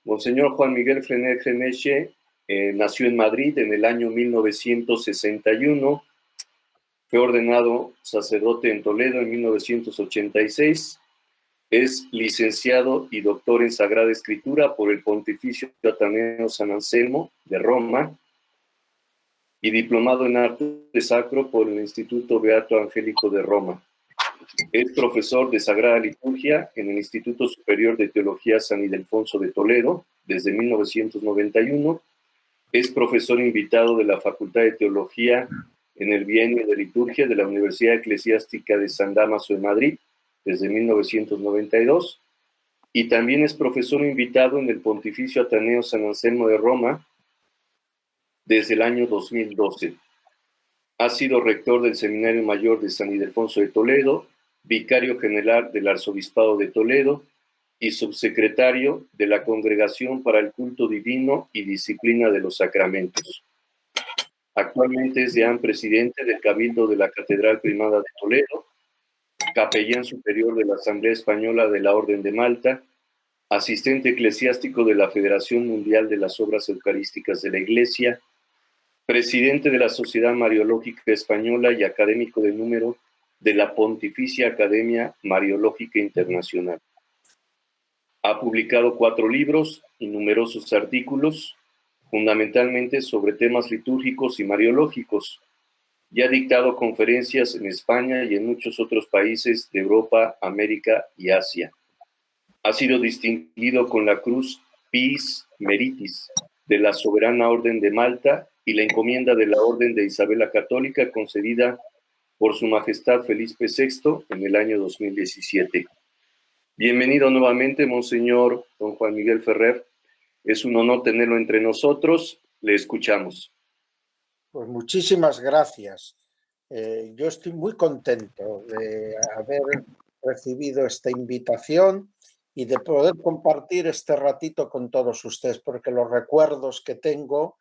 Monseñor Juan Miguel Frenet Geneche nació en Madrid en el año 1961, fue ordenado sacerdote en Toledo en 1986, es licenciado y doctor en Sagrada Escritura por el Pontificio Ateneo San Anselmo de Roma y diplomado en Arte Sacro por el Instituto Beato Angélico de Roma. Es profesor de Sagrada Liturgia en el Instituto Superior de Teología San Ildefonso de Toledo desde 1991. Es profesor invitado de la Facultad de Teología en el Bienio de Liturgia de la Universidad Eclesiástica de San Dámaso de Madrid desde 1992. Y también es profesor invitado en el Pontificio Ateneo San Anselmo de Roma desde el año 2012. Ha sido rector del Seminario Mayor de San Ildefonso de Toledo, vicario general del Arzobispado de Toledo y subsecretario de la Congregación para el Culto Divino y Disciplina de los Sacramentos. Actualmente es deán presidente del Cabildo de la Catedral Primada de Toledo, capellán superior de la Asamblea Española de la Orden de Malta, asistente eclesiástico de la Federación Mundial de las Obras Eucarísticas de la Iglesia, presidente de la Sociedad Mariológica Española y académico de número de la Pontificia Academia Mariológica Internacional. Ha publicado 4 libros y numerosos artículos, fundamentalmente sobre temas litúrgicos y mariológicos, y ha dictado conferencias en España y en muchos otros países de Europa, América y Asia. Ha sido distinguido con la Cruz Piis Meritis de la Soberana Orden de Malta y la encomienda de la Orden de Isabel la Católica concedida por Su Majestad Felipe VI en el año 2017. Bienvenido nuevamente, Monseñor don Juan Miguel Ferrer. Es un honor tenerlo entre nosotros. Le escuchamos. Pues muchísimas gracias. Yo estoy muy contento de haber recibido esta invitación y de poder compartir este ratito con todos ustedes, porque los recuerdos que tengo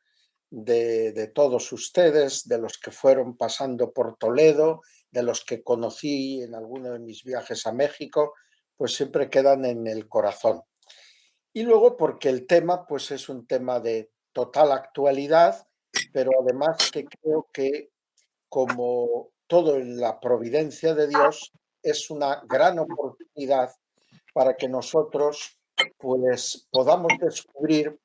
de todos ustedes, de los que fueron pasando por Toledo, de los que conocí en alguno de mis viajes a México, pues siempre quedan en el corazón. Y luego porque el tema pues es un tema de total actualidad, pero además que creo que, como todo en la providencia de Dios, es una gran oportunidad para que nosotros pues podamos descubrir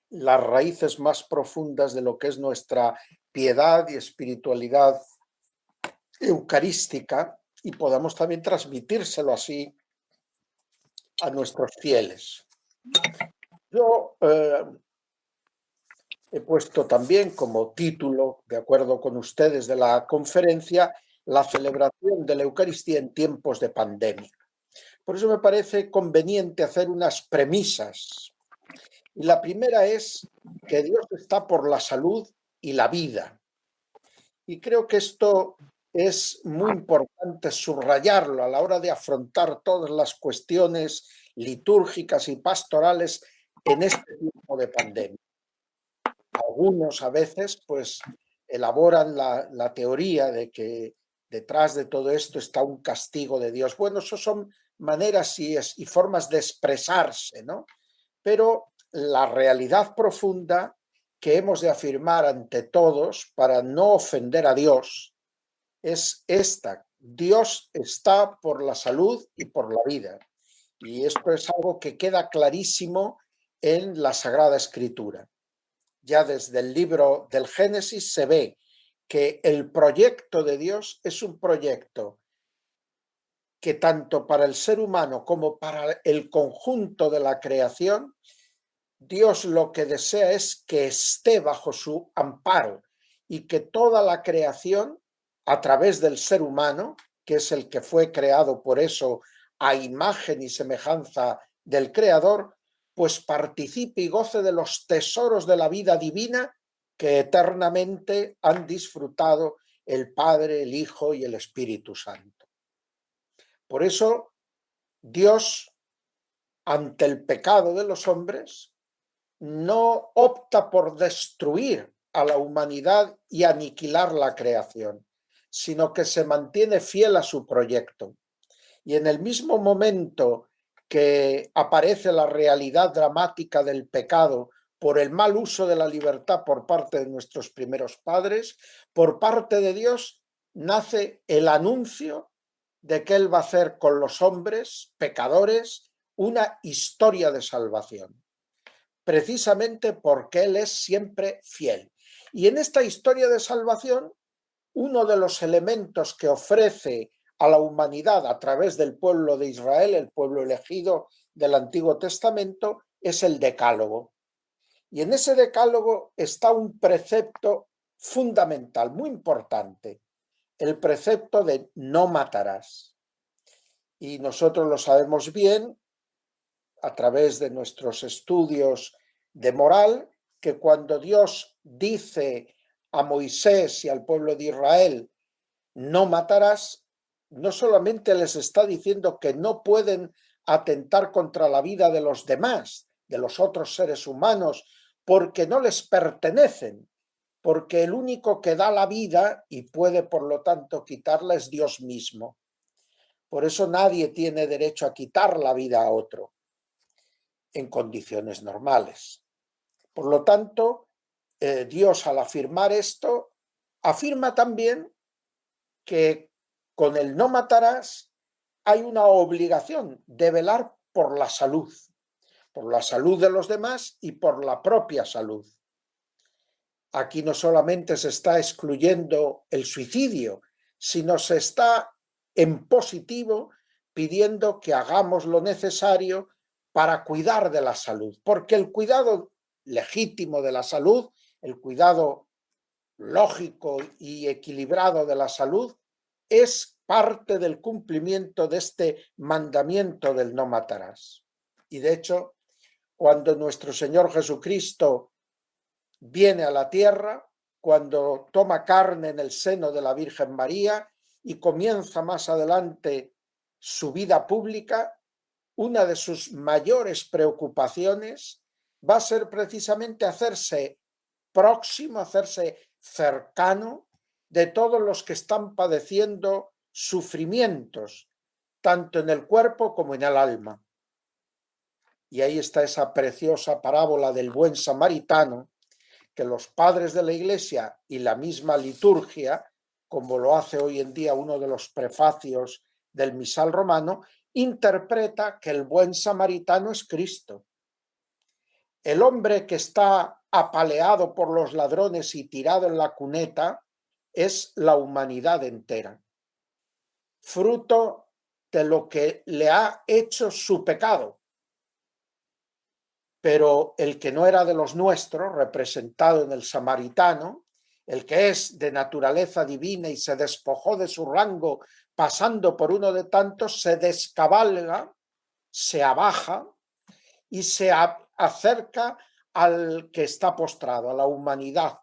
las raíces más profundas de lo que es nuestra piedad y espiritualidad eucarística y podamos también transmitírselo así a nuestros fieles. Yo he puesto también como título, de acuerdo con ustedes, de la conferencia, la celebración de la Eucaristía en tiempos de pandemia. Por eso me parece conveniente hacer unas premisas. Y la primera es que Dios está por la salud y la vida. Y creo que esto es muy importante subrayarlo a la hora de afrontar todas las cuestiones litúrgicas y pastorales en este tiempo de pandemia. Algunos a veces pues elaboran la teoría de que detrás de todo esto está un castigo de Dios. Bueno, eso son maneras y formas de expresarse, ¿no? Pero la realidad profunda que hemos de afirmar ante todos para no ofender a Dios es esta: Dios está por la salud y por la vida. Y esto es algo que queda clarísimo en la Sagrada Escritura. Ya desde el libro del Génesis se ve que el proyecto de Dios es un proyecto que tanto para el ser humano como para el conjunto de la creación, Dios lo que desea es que esté bajo su amparo y que toda la creación, a través del ser humano, que es el que fue creado por eso a imagen y semejanza del Creador, pues participe y goce de los tesoros de la vida divina que eternamente han disfrutado el Padre, el Hijo y el Espíritu Santo. Por eso, Dios, ante el pecado de los hombres, no opta por destruir a la humanidad y aniquilar la creación, sino que se mantiene fiel a su proyecto. Y en el mismo momento que aparece la realidad dramática del pecado por el mal uso de la libertad por parte de nuestros primeros padres, por parte de Dios nace el anuncio de que Él va a hacer con los hombres pecadores una historia de salvación, precisamente porque Él es siempre fiel. Y en esta historia de salvación, uno de los elementos que ofrece a la humanidad a través del pueblo de Israel, el pueblo elegido del Antiguo Testamento, es el Decálogo. Y en ese Decálogo está un precepto fundamental, muy importante, el precepto de no matarás. Y nosotros lo sabemos bien a través de nuestros estudios de moral, que cuando Dios dice a Moisés y al pueblo de Israel, no matarás, no solamente les está diciendo que no pueden atentar contra la vida de los demás, de los otros seres humanos, porque no les pertenecen, porque el único que da la vida y puede, por lo tanto, quitarla es Dios mismo. Por eso nadie tiene derecho a quitar la vida a otro en condiciones normales. Por lo tanto, Dios, al afirmar esto, afirma también que con el no matarás hay una obligación de velar por la salud de los demás y por la propia salud. Aquí no solamente se está excluyendo el suicidio, sino se está en positivo pidiendo que hagamos lo necesario para cuidar de la salud, porque el cuidado legítimo de la salud, el cuidado lógico y equilibrado de la salud, es parte del cumplimiento de este mandamiento del no matarás. Y de hecho, cuando nuestro Señor Jesucristo viene a la tierra, cuando toma carne en el seno de la Virgen María y comienza más adelante su vida pública, una de sus mayores preocupaciones va a ser precisamente hacerse próximo, hacerse cercano de todos los que están padeciendo sufrimientos, tanto en el cuerpo como en el alma. Y ahí está esa preciosa parábola del buen samaritano, que los padres de la Iglesia y la misma liturgia, como lo hace hoy en día uno de los prefacios del misal romano, interpreta que el buen samaritano es Cristo. El hombre que está apaleado por los ladrones y tirado en la cuneta es la humanidad entera, fruto de lo que le ha hecho su pecado. Pero el que no era de los nuestros, representado en el samaritano, el que es de naturaleza divina y se despojó de su rango pasando por uno de tantos, se descabalga, se abaja y se acerca al que está postrado, a la humanidad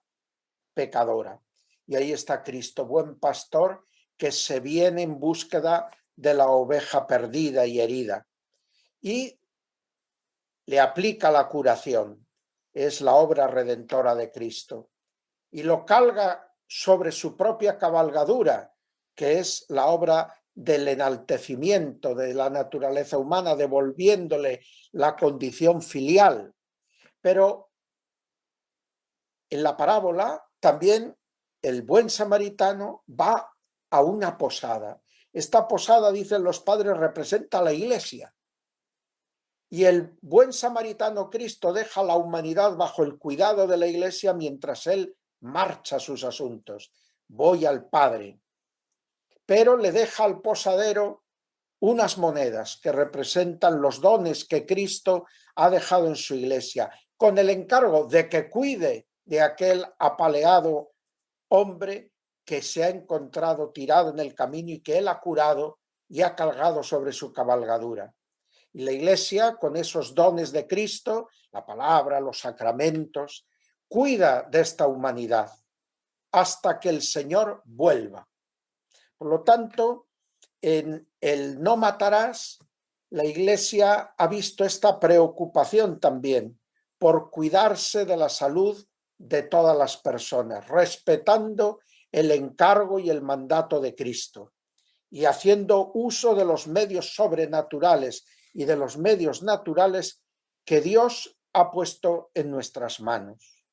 pecadora. Y ahí está Cristo, buen pastor, que se viene en búsqueda de la oveja perdida y herida. Y le aplica la curación, es la obra redentora de Cristo, y lo carga sobre su propia cabalgadura, que es la obra del enaltecimiento de la naturaleza humana, devolviéndole la condición filial. Pero en la parábola también el buen samaritano va a una posada. Esta posada, dicen los padres, representa a la Iglesia. Y el buen samaritano Cristo deja a la humanidad bajo el cuidado de la Iglesia mientras él marcha sus asuntos. Voy al Padre. Pero le deja al posadero unas monedas que representan los dones que Cristo ha dejado en su Iglesia, con el encargo de que cuide de aquel apaleado hombre que se ha encontrado tirado en el camino y que él ha curado y ha cargado sobre su cabalgadura. Y la Iglesia, con esos dones de Cristo, la palabra, los sacramentos, cuida de esta humanidad hasta que el Señor vuelva. Por lo tanto, en el no matarás, la Iglesia ha visto esta preocupación también por cuidarse de la salud de todas las personas, respetando el encargo y el mandato de Cristo y haciendo uso de los medios sobrenaturales y de los medios naturales que Dios ha puesto en nuestras manos.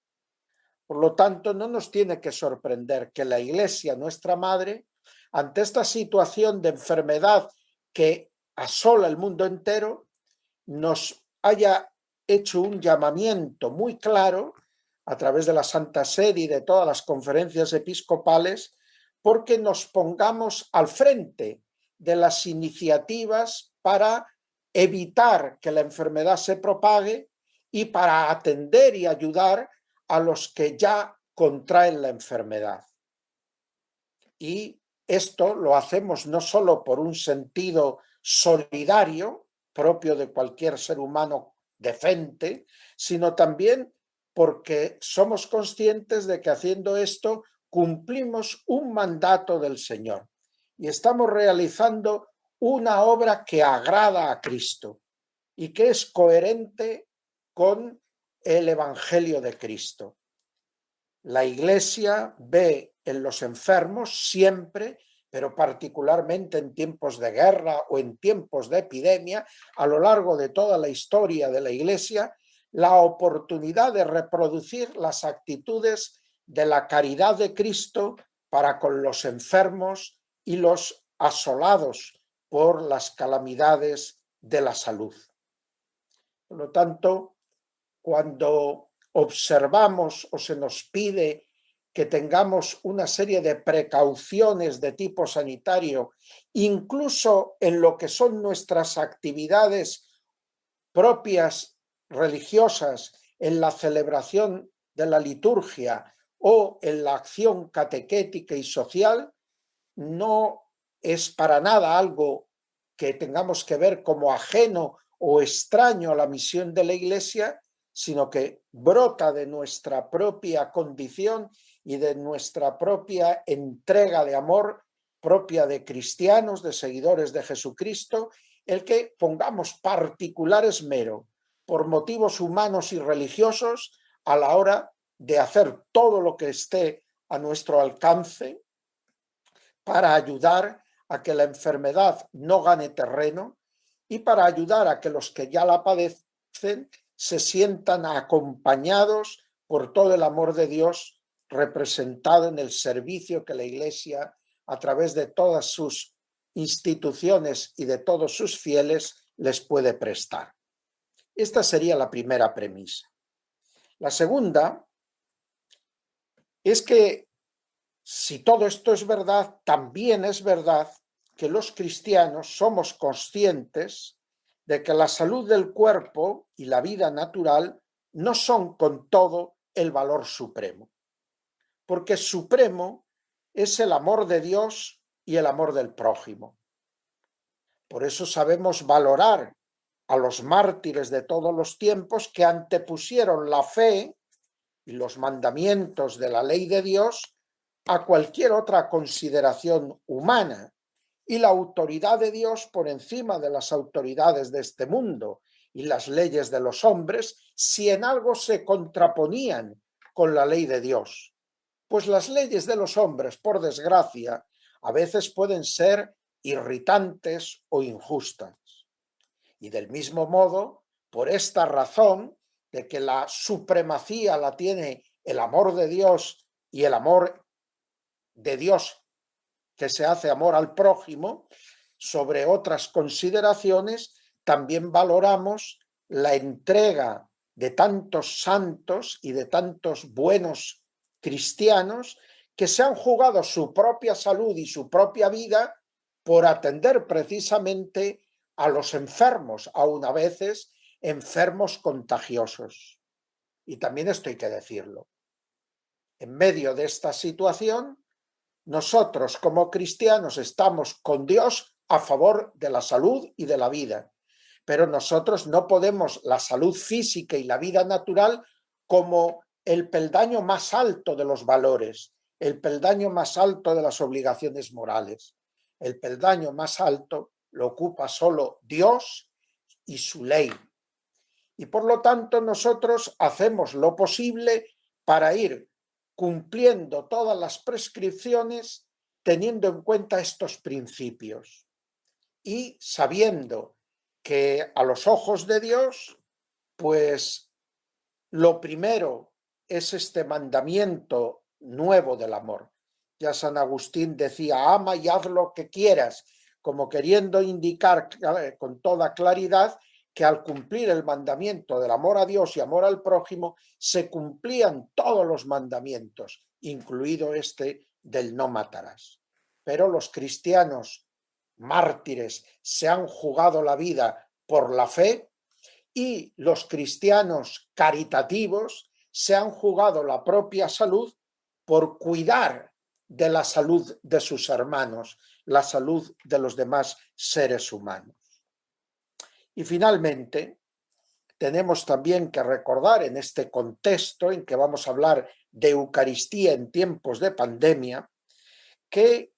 Por lo tanto, no nos tiene que sorprender que la Iglesia, nuestra Madre, ante esta situación de enfermedad que asola el mundo entero, nos haya hecho un llamamiento muy claro a través de la Santa Sede y de todas las conferencias episcopales, porque nos pongamos al frente de las iniciativas para evitar que la enfermedad se propague y para atender y ayudar a los que ya contraen la enfermedad. Y esto lo hacemos no solo por un sentido solidario propio de cualquier ser humano decente, sino también porque somos conscientes de que haciendo esto cumplimos un mandato del Señor y estamos realizando una obra que agrada a Cristo y que es coherente con el Evangelio de Cristo. La Iglesia ve en los enfermos siempre, pero particularmente en tiempos de guerra o en tiempos de epidemia, a lo largo de toda la historia de la Iglesia, la oportunidad de reproducir las actitudes de la caridad de Cristo para con los enfermos y los asolados por las calamidades de la salud. Por lo tanto, cuando observamos o se nos pide que tengamos una serie de precauciones de tipo sanitario, incluso en lo que son nuestras actividades propias religiosas, en la celebración de la liturgia o en la acción catequética y social, no es para nada algo que tengamos que ver como ajeno o extraño a la misión de la Iglesia, sino que brota de nuestra propia condición y de nuestra propia entrega de amor propia de cristianos, de seguidores de Jesucristo, el que pongamos particular esmero por motivos humanos y religiosos a la hora de hacer todo lo que esté a nuestro alcance para ayudar a que la enfermedad no gane terreno y para ayudar a que los que ya la padecen se sientan acompañados por todo el amor de Dios representado en el servicio que la Iglesia, a través de todas sus instituciones y de todos sus fieles, les puede prestar. Esta sería la primera premisa. La segunda es que si todo esto es verdad, también es verdad que los cristianos somos conscientes de que la salud del cuerpo y la vida natural no son con todo el valor supremo, porque supremo es el amor de Dios y el amor del prójimo. Por eso sabemos valorar a los mártires de todos los tiempos que antepusieron la fe y los mandamientos de la ley de Dios a cualquier otra consideración humana, y la autoridad de Dios por encima de las autoridades de este mundo y las leyes de los hombres, si en algo se contraponían con la ley de Dios. Pues las leyes de los hombres, por desgracia, a veces pueden ser irritantes o injustas. Y del mismo modo, por esta razón de que la supremacía la tiene el amor de Dios y el amor de Dios que se hace amor al prójimo, sobre otras consideraciones, también valoramos la entrega de tantos santos y de tantos buenos cristianos que se han jugado su propia salud y su propia vida por atender precisamente a los enfermos, aun a veces enfermos contagiosos. Y también esto hay que decirlo. En medio de esta situación, nosotros como cristianos estamos con Dios a favor de la salud y de la vida, pero nosotros no podemos la salud física y la vida natural como el peldaño más alto de los valores, el peldaño más alto de las obligaciones morales. El peldaño más alto lo ocupa solo Dios y su ley. Y por lo tanto nosotros hacemos lo posible para ir cumpliendo todas las prescripciones teniendo en cuenta estos principios y sabiendo que a los ojos de Dios, pues lo primero es este mandamiento nuevo del amor. Ya San Agustín decía, ama y haz lo que quieras, como queriendo indicar con toda claridad que al cumplir el mandamiento del amor a Dios y amor al prójimo, se cumplían todos los mandamientos, incluido este del no matarás. Pero los cristianos mártires se han jugado la vida por la fe y los cristianos caritativos se han jugado la propia salud por cuidar de la salud de sus hermanos, la salud de los demás seres humanos. Y finalmente, tenemos también que recordar en este contexto en que vamos a hablar de Eucaristía en tiempos de pandemia, que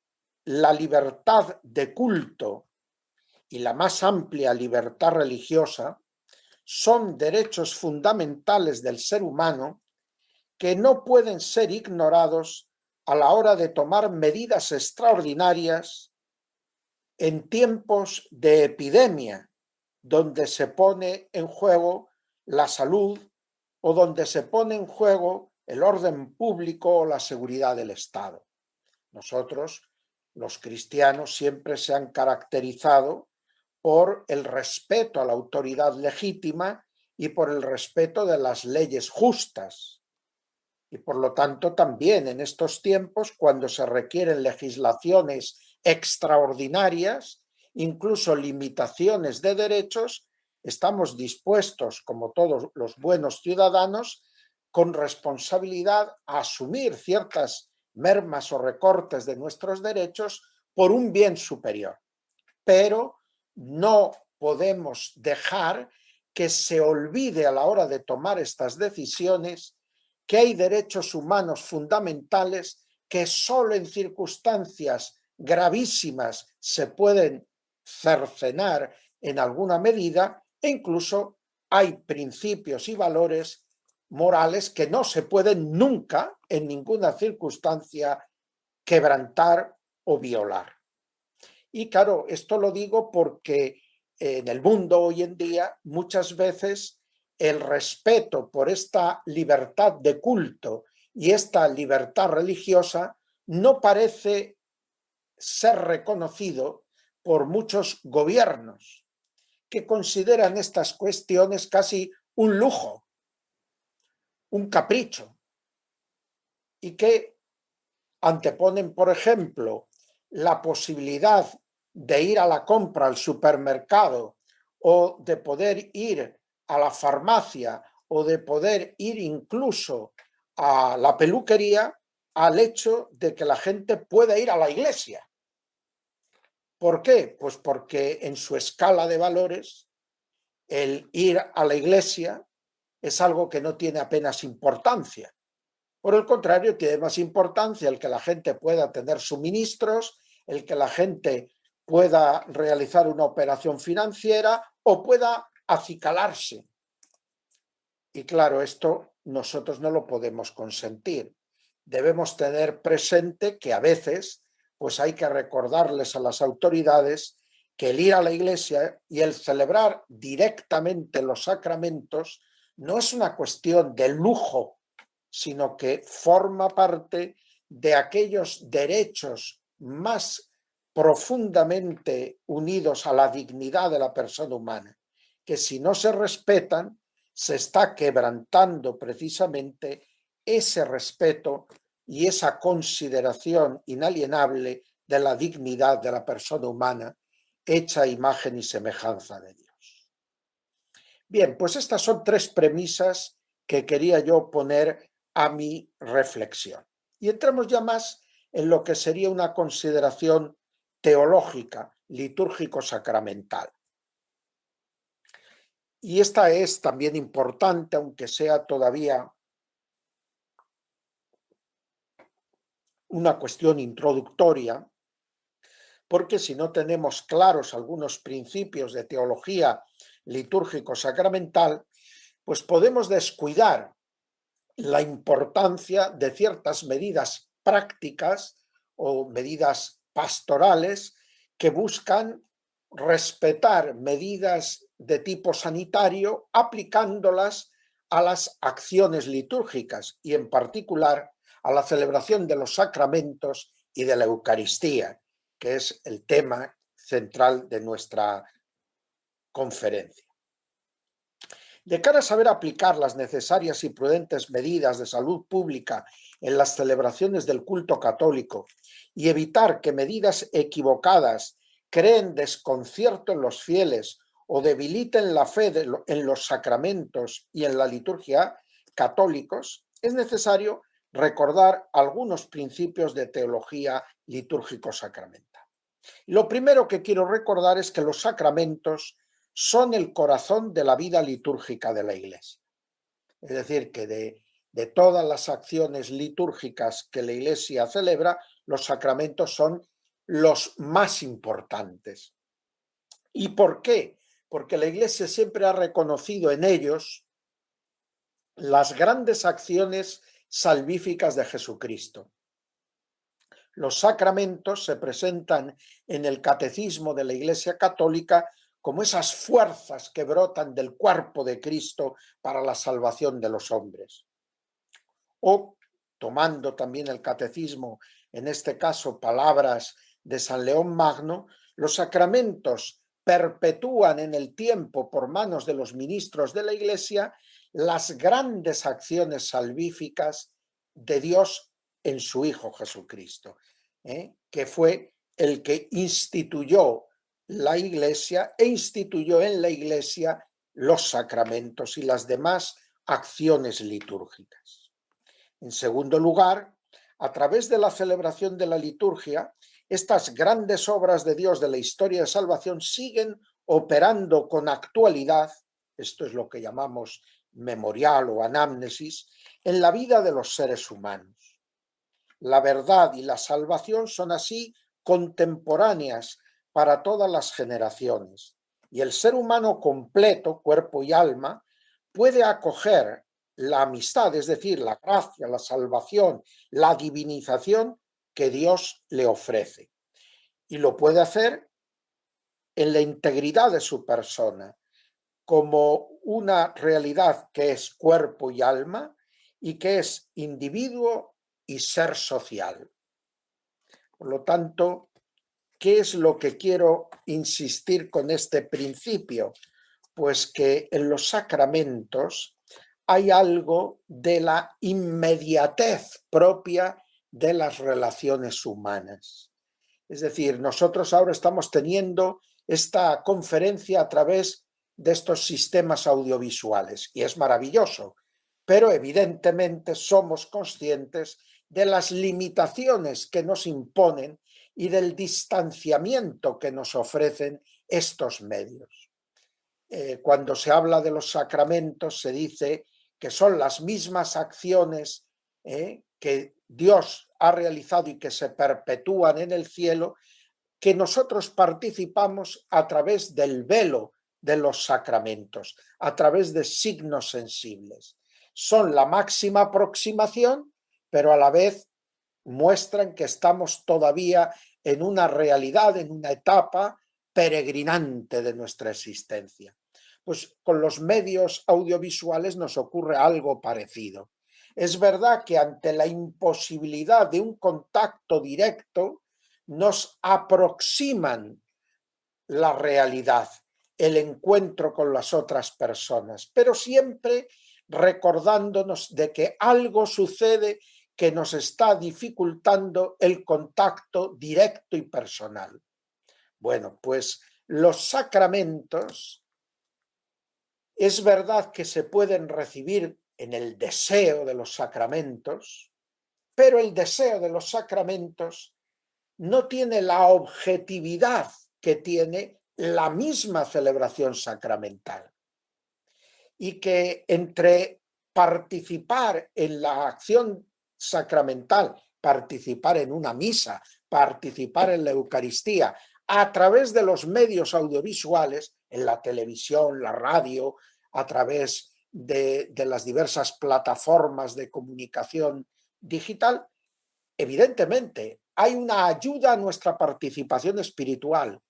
la libertad de culto y la más amplia libertad religiosa son derechos fundamentales del ser humano que no pueden ser ignorados a la hora de tomar medidas extraordinarias en tiempos de epidemia, donde se pone en juego la salud o donde se pone en juego el orden público o la seguridad del Estado. Nosotros, los cristianos, siempre se han caracterizado por el respeto a la autoridad legítima y por el respeto de las leyes justas. Y por lo tanto también en estos tiempos, cuando se requieren legislaciones extraordinarias, incluso limitaciones de derechos, estamos dispuestos, como todos los buenos ciudadanos, con responsabilidad a asumir ciertas mermas o recortes de nuestros derechos por un bien superior. Pero no podemos dejar que se olvide a la hora de tomar estas decisiones que hay derechos humanos fundamentales que solo en circunstancias gravísimas se pueden cercenar en alguna medida e incluso hay principios y valores morales que no se pueden nunca en ninguna circunstancia quebrantar o violar. Y claro, esto lo digo porque en el mundo hoy en día muchas veces el respeto por esta libertad de culto y esta libertad religiosa no parece ser reconocido por muchos gobiernos que consideran estas cuestiones casi un lujo, un capricho, y que anteponen, por ejemplo, la posibilidad de ir a la compra al supermercado o de poder ir a la farmacia o de poder ir incluso a la peluquería al hecho de que la gente pueda ir a la iglesia. ¿Por qué? Pues porque en su escala de valores el ir a la iglesia es algo que no tiene apenas importancia. Por el contrario, tiene más importancia el que la gente pueda tener suministros, el que la gente pueda realizar una operación financiera o pueda acicalarse. Y claro, esto nosotros no lo podemos consentir. Debemos tener presente que a veces pues hay que recordarles a las autoridades que el ir a la iglesia y el celebrar directamente los sacramentos no es una cuestión de lujo, sino que forma parte de aquellos derechos más profundamente unidos a la dignidad de la persona humana, que si no se respetan, se está quebrantando precisamente ese respeto y esa consideración inalienable de la dignidad de la persona humana, hecha a imagen y semejanza de Dios. Bien, pues estas son tres premisas que quería yo poner a mi reflexión. Y entramos ya más en lo que sería una consideración teológica, litúrgico-sacramental. Y esta es también importante, aunque sea todavía una cuestión introductoria, porque si no tenemos claros algunos principios de teología litúrgico-sacramental, pues podemos descuidar la importancia de ciertas medidas prácticas o medidas pastorales que buscan respetar medidas de tipo sanitario aplicándolas a las acciones litúrgicas y en particular a la celebración de los sacramentos y de la Eucaristía, que es el tema central de nuestra conferencia. De cara a saber aplicar las necesarias y prudentes medidas de salud pública en las celebraciones del culto católico y evitar que medidas equivocadas creen desconcierto en los fieles o debiliten la fe en los sacramentos y en la liturgia católicos, es necesario recordar algunos principios de teología litúrgico-sacramental. Lo primero que quiero recordar es que los sacramentos son el corazón de la vida litúrgica de la Iglesia. Es decir, que de todas las acciones litúrgicas que la Iglesia celebra, los sacramentos son los más importantes. ¿Y por qué? Porque la Iglesia siempre ha reconocido en ellos las grandes acciones salvíficas de Jesucristo. Los sacramentos se presentan en el catecismo de la Iglesia Católica como esas fuerzas que brotan del cuerpo de Cristo para la salvación de los hombres. O, tomando también el catecismo, en este caso palabras de San León Magno, los sacramentos perpetúan en el tiempo por manos de los ministros de la Iglesia las grandes acciones salvíficas de Dios en su Hijo Jesucristo, que fue el que instituyó la Iglesia e instituyó en la Iglesia los sacramentos y las demás acciones litúrgicas. En segundo lugar, a través de la celebración de la liturgia, estas grandes obras de Dios de la historia de salvación siguen operando con actualidad, esto es lo que llamamos memorial o anámnesis, en la vida de los seres humanos. La verdad y la salvación son así contemporáneas para todas las generaciones, y el ser humano completo, cuerpo y alma, puede acoger la amistad, es decir, la gracia, la salvación, la divinización que Dios le ofrece. Y lo puede hacer en la integridad de su persona, como una realidad que es cuerpo y alma y que es individuo y ser social. Por lo tanto, ¿qué es lo que quiero insistir con este principio? Pues que en los sacramentos hay algo de la inmediatez propia de las relaciones humanas. Es decir, nosotros ahora estamos teniendo esta conferencia a través de estos sistemas audiovisuales y es maravilloso, pero evidentemente somos conscientes de las limitaciones que nos imponen y del distanciamiento que nos ofrecen estos medios. Cuando se habla de los sacramentos se dice que son las mismas acciones que Dios ha realizado y que se perpetúan en el cielo, que nosotros participamos a través del velo de los sacramentos, a través de signos sensibles. Son la máxima aproximación, pero a la vez muestran que estamos todavía en una realidad, en una etapa peregrinante de nuestra existencia. Pues con los medios audiovisuales nos ocurre algo parecido. Es verdad que ante la imposibilidad de un contacto directo, nos aproximan la realidad, el encuentro con las otras personas, pero siempre recordándonos de que algo sucede que nos está dificultando el contacto directo y personal. Bueno, pues los sacramentos es verdad que se pueden recibir en el deseo de los sacramentos, pero el deseo de los sacramentos no tiene la objetividad que tiene la misma celebración sacramental. Y que entre participar en la acción sacramental, participar en una misa, participar en la Eucaristía, a través de los medios audiovisuales, en la televisión, la radio, a través de las diversas plataformas de comunicación digital, evidentemente hay una ayuda a nuestra participación espiritual,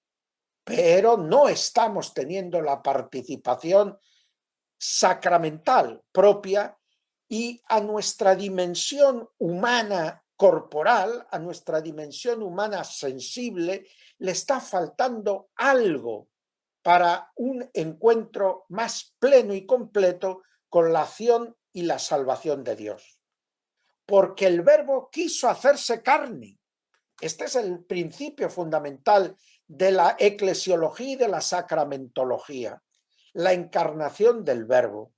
pero no estamos teniendo la participación sacramental propia y a nuestra dimensión humana corporal, a nuestra dimensión humana sensible, le está faltando algo para un encuentro más pleno y completo con la acción y la salvación de Dios. Porque el Verbo quiso hacerse carne. Este es el principio fundamental de la eclesiología y de la sacramentología, la encarnación del Verbo.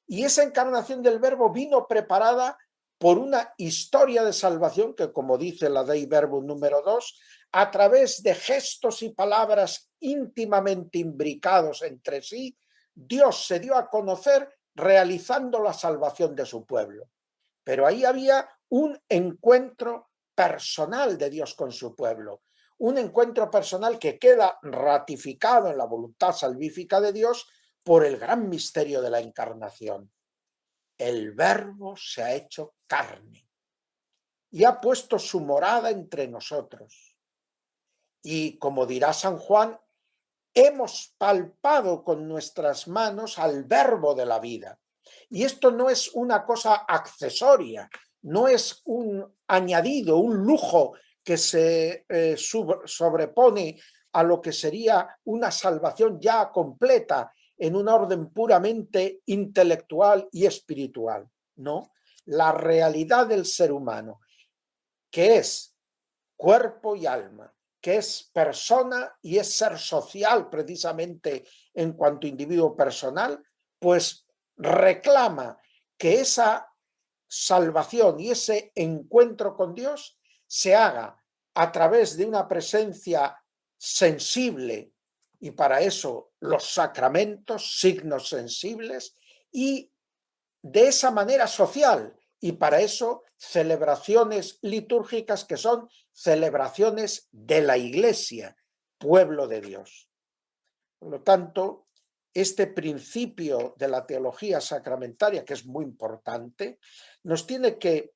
Y esa encarnación del Verbo vino preparada por una historia de salvación que, como dice la Dei Verbum número 2, a través de gestos y palabras íntimamente imbricados entre sí, Dios se dio a conocer realizando la salvación de su pueblo. Pero ahí había un encuentro personal de Dios con su pueblo, un encuentro personal que queda ratificado en la voluntad salvífica de Dios por el gran misterio de la encarnación. El Verbo se ha hecho carne y ha puesto su morada entre nosotros. Y como dirá San Juan, hemos palpado con nuestras manos al Verbo de la vida. Y esto no es una cosa accesoria, no es un añadido, un lujo que se sobrepone a lo que sería una salvación ya completa en un orden puramente intelectual y espiritual. No, la realidad del ser humano, que es cuerpo y alma, que es persona y es ser social precisamente en cuanto individuo personal, pues reclama que esa salvación y ese encuentro con Dios se haga a través de una presencia sensible, y para eso los sacramentos, signos sensibles, y de esa manera social, y para eso celebraciones litúrgicas que son celebraciones de la Iglesia, pueblo de Dios. Por lo tanto, este principio de la teología sacramentaria, que es muy importante, nos tiene que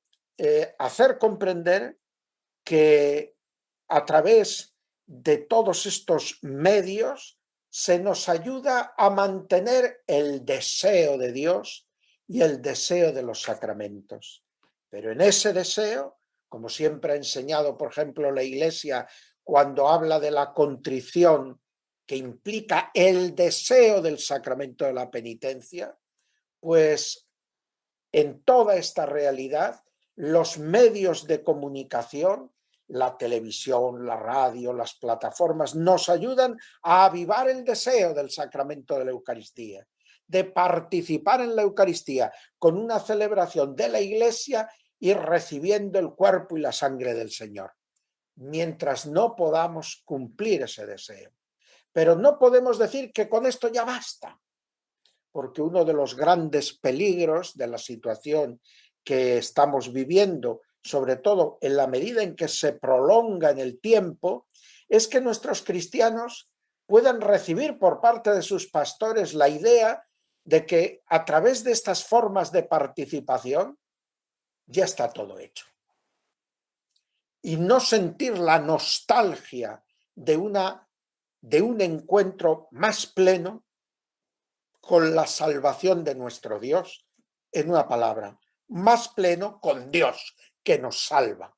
hacer comprender que a través de todos estos medios se nos ayuda a mantener el deseo de Dios y el deseo de los sacramentos. Pero en ese deseo, como siempre ha enseñado, por ejemplo, la Iglesia cuando habla de la contrición, que implica el deseo del sacramento de la penitencia, pues en toda esta realidad, los medios de comunicación, la televisión, la radio, las plataformas, nos ayudan a avivar el deseo del sacramento de la Eucaristía, de participar en la Eucaristía con una celebración de la Iglesia y recibiendo el cuerpo y la sangre del Señor, mientras no podamos cumplir ese deseo. Pero no podemos decir que con esto ya basta, porque uno de los grandes peligros de la situación que estamos viviendo, sobre todo en la medida en que se prolonga en el tiempo, es que nuestros cristianos puedan recibir por parte de sus pastores la idea de que a través de estas formas de participación ya está todo hecho. Y no sentir la nostalgia de un encuentro más pleno con la salvación de nuestro Dios, en una palabra, más pleno con Dios que nos salva.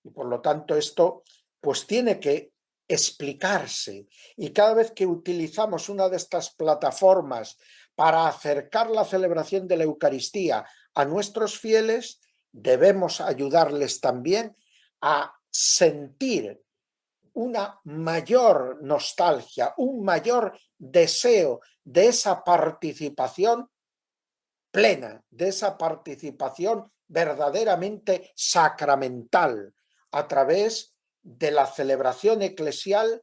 Y por lo tanto esto pues tiene que explicarse, y cada vez que utilizamos una de estas plataformas para acercar la celebración de la Eucaristía a nuestros fieles, debemos ayudarles también a sentir una mayor nostalgia, un mayor deseo de esa participación plena, de esa participación verdaderamente sacramental a través de la celebración eclesial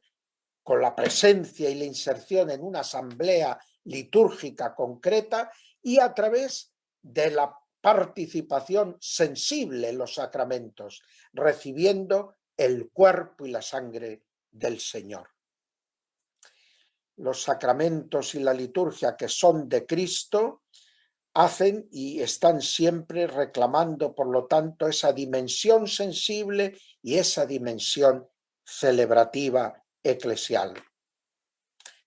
con la presencia y la inserción en una asamblea litúrgica concreta y a través de la participación sensible en los sacramentos, recibiendo el cuerpo y la sangre del Señor. Los sacramentos y la liturgia que son de Cristo hacen y están siempre reclamando, por lo tanto, esa dimensión sensible y esa dimensión celebrativa eclesial.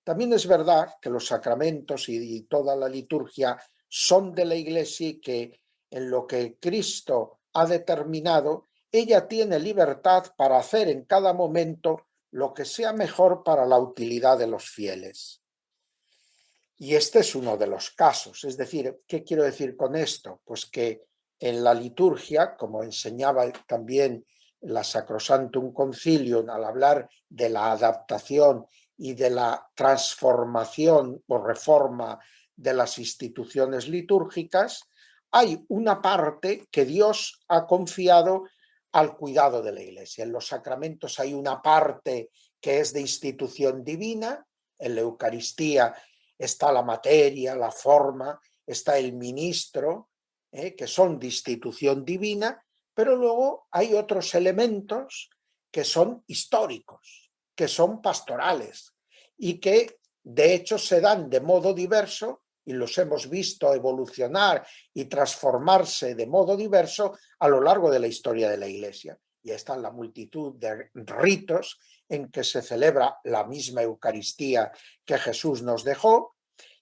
También es verdad que los sacramentos y toda la liturgia son de la Iglesia y que en lo que Cristo ha determinado, ella tiene libertad para hacer en cada momento lo que sea mejor para la utilidad de los fieles. Y este es uno de los casos. Es decir, ¿qué quiero decir con esto? Pues que en la liturgia, como enseñaba también la Sacrosanctum Concilium al hablar de la adaptación y de la transformación o reforma de las instituciones litúrgicas, hay una parte que Dios ha confiado al cuidado de la Iglesia. En los sacramentos hay una parte que es de institución divina, en la Eucaristía está la materia, la forma, está el ministro, que son de institución divina, pero luego hay otros elementos que son históricos, que son pastorales y que de hecho se dan de modo diverso y los hemos visto evolucionar y transformarse de modo diverso a lo largo de la historia de la Iglesia. Y está la multitud de ritos en que se celebra la misma Eucaristía que Jesús nos dejó,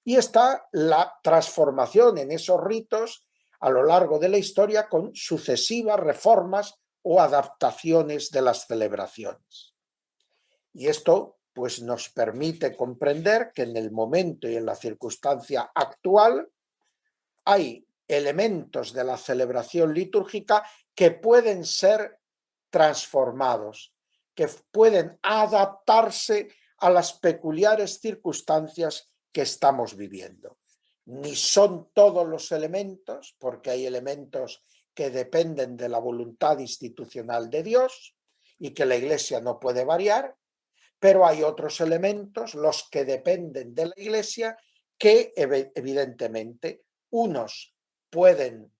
y está la transformación en esos ritos a lo largo de la historia con sucesivas reformas o adaptaciones de las celebraciones. Y esto pues nos permite comprender que en el momento y en la circunstancia actual hay elementos de la celebración litúrgica que pueden ser transformados, que pueden adaptarse a las peculiares circunstancias que estamos viviendo. Ni son todos los elementos, porque hay elementos que dependen de la voluntad institucional de Dios y que la Iglesia no puede variar, pero hay otros elementos, los que dependen de la Iglesia, que evidentemente unos pueden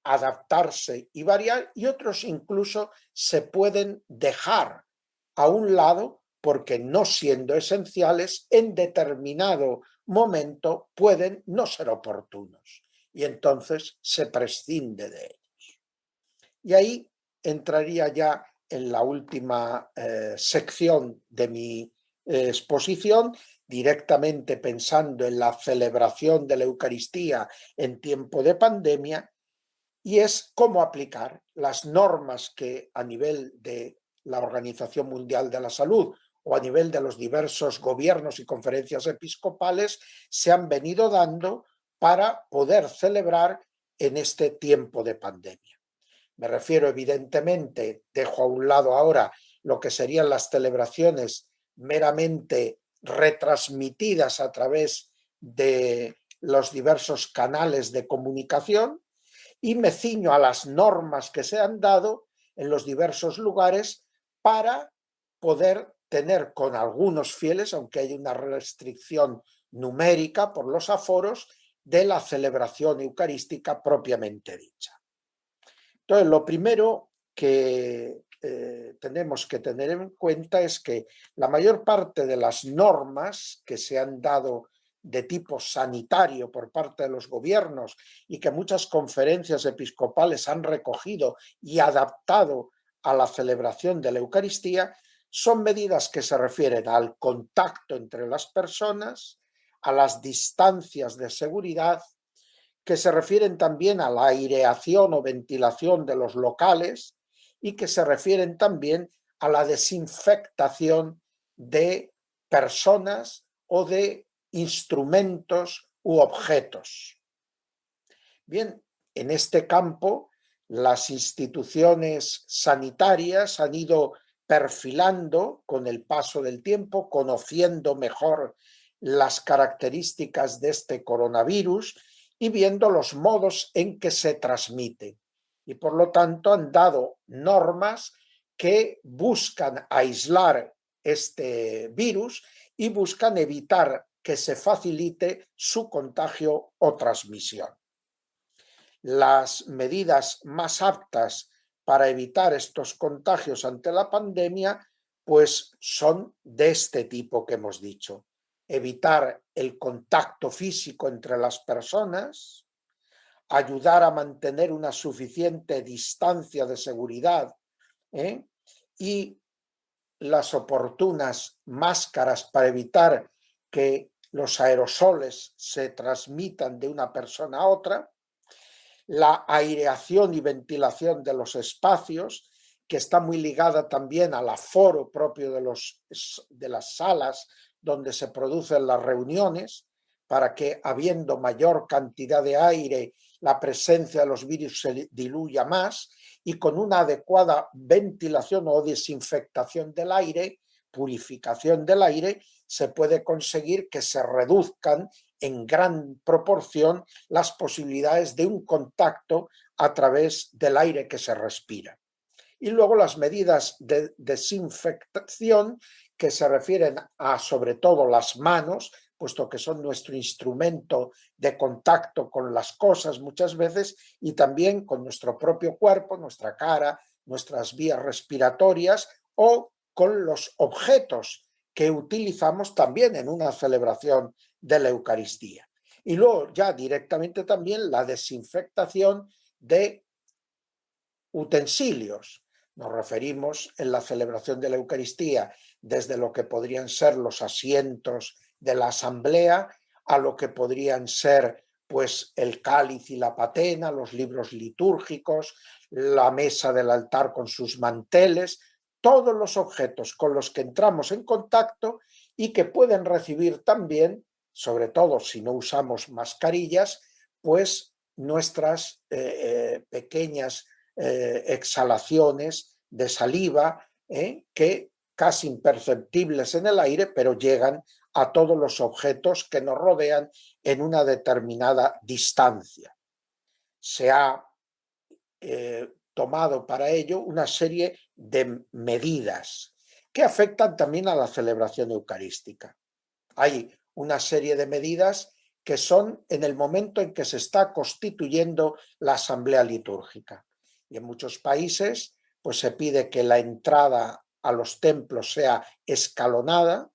adaptarse y variar y otros incluso se pueden dejar a un lado porque no siendo esenciales en determinado momento pueden no ser oportunos y entonces se prescinde de ellos. Y ahí entraría ya en la última sección de mi exposición, directamente pensando en la celebración de la Eucaristía en tiempo de pandemia, y es cómo aplicar las normas que a nivel de la Organización Mundial de la Salud o a nivel de los diversos gobiernos y conferencias episcopales se han venido dando para poder celebrar en este tiempo de pandemia. Me refiero evidentemente, dejo a un lado ahora lo que serían las celebraciones meramente retransmitidas a través de los diversos canales de comunicación y me ciño a las normas que se han dado en los diversos lugares para poder tener con algunos fieles, aunque hay una restricción numérica por los aforos, de la celebración eucarística propiamente dicha. Entonces, lo primero que tenemos que tener en cuenta es que la mayor parte de las normas que se han dado de tipo sanitario por parte de los gobiernos y que muchas conferencias episcopales han recogido y adaptado a la celebración de la Eucaristía, son medidas que se refieren al contacto entre las personas, a las distancias de seguridad, que se refieren también a la aireación o ventilación de los locales y que se refieren también a la desinfectación de personas o de instrumentos u objetos. Bien, en este campo las instituciones sanitarias han ido perfilando con el paso del tiempo, conociendo mejor las características de este coronavirus y viendo los modos en que se transmite. Y por lo tanto han dado normas que buscan aislar este virus y buscan evitar que se facilite su contagio o transmisión. Las medidas más aptas para evitar estos contagios ante la pandemia, pues son de este tipo que hemos dicho. Evitar el contacto físico entre las personas, ayudar a mantener una suficiente distancia de seguridad y las oportunas máscaras para evitar que los aerosoles se transmitan de una persona a otra, la aireación y ventilación de los espacios, que está muy ligada también al aforo propio de las salas donde se producen las reuniones, para que, habiendo mayor cantidad de aire, la presencia de los virus se diluya más, y con una adecuada ventilación o desinfectación del aire, purificación del aire, se puede conseguir que se reduzcan en gran proporción las posibilidades de un contacto a través del aire que se respira. Y luego las medidas de desinfección, que se refieren a sobre todo las manos, puesto que son nuestro instrumento de contacto con las cosas muchas veces, y también con nuestro propio cuerpo, nuestra cara, nuestras vías respiratorias, o con los objetos que utilizamos también en una celebración de la Eucaristía. Y luego ya directamente también la desinfectación de utensilios. Nos referimos en la celebración de la Eucaristía desde lo que podrían ser los asientos de la asamblea a lo que podrían ser pues el cáliz y la patena, los libros litúrgicos, la mesa del altar con sus manteles, todos los objetos con los que entramos en contacto y que pueden recibir también, sobre todo si no usamos mascarillas, pues nuestras pequeñas exhalaciones de saliva que casi imperceptibles en el aire, pero llegan a todos los objetos que nos rodean en una determinada distancia. Se ha tomado para ello una serie de medidas que afectan también a la celebración eucarística. Hay una serie de medidas que son en el momento en que se está constituyendo la asamblea litúrgica. Y en muchos países pues se pide que la entrada a los templos sea escalonada,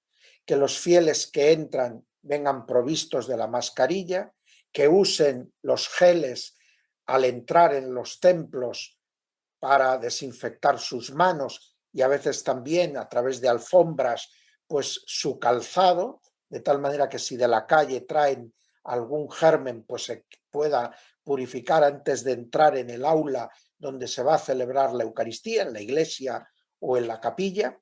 que los fieles que entran vengan provistos de la mascarilla, que usen los geles al entrar en los templos para desinfectar sus manos y a veces también a través de alfombras pues su calzado, de tal manera que si de la calle traen algún germen pues se pueda purificar antes de entrar en el aula donde se va a celebrar la Eucaristía, en la iglesia o en la capilla.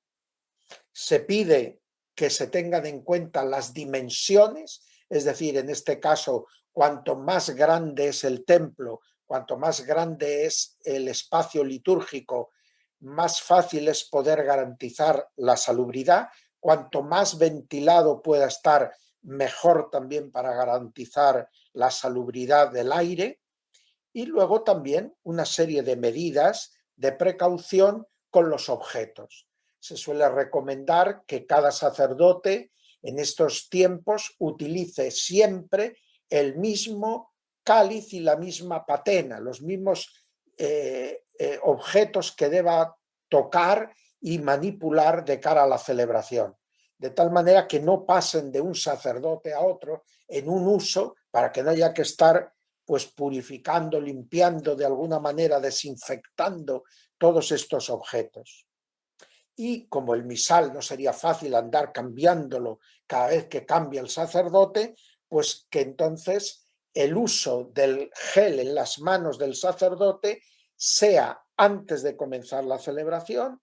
Se pide que se tengan en cuenta las dimensiones, es decir, en este caso, cuanto más grande es el templo, cuanto más grande es el espacio litúrgico, más fácil es poder garantizar la salubridad. Cuanto más ventilado pueda estar, mejor también para garantizar la salubridad del aire. Y luego también una serie de medidas de precaución con los objetos. Se suele recomendar que cada sacerdote en estos tiempos utilice siempre el mismo cáliz y la misma patena, los mismos objetos que deba tocar y manipular de cara a la celebración, de tal manera que no pasen de un sacerdote a otro en un uso, para que no haya que estar pues purificando, limpiando de alguna manera, desinfectando todos estos objetos. Y como el misal no sería fácil andar cambiándolo cada vez que cambia el sacerdote, pues que entonces el uso del gel en las manos del sacerdote sea antes de comenzar la celebración,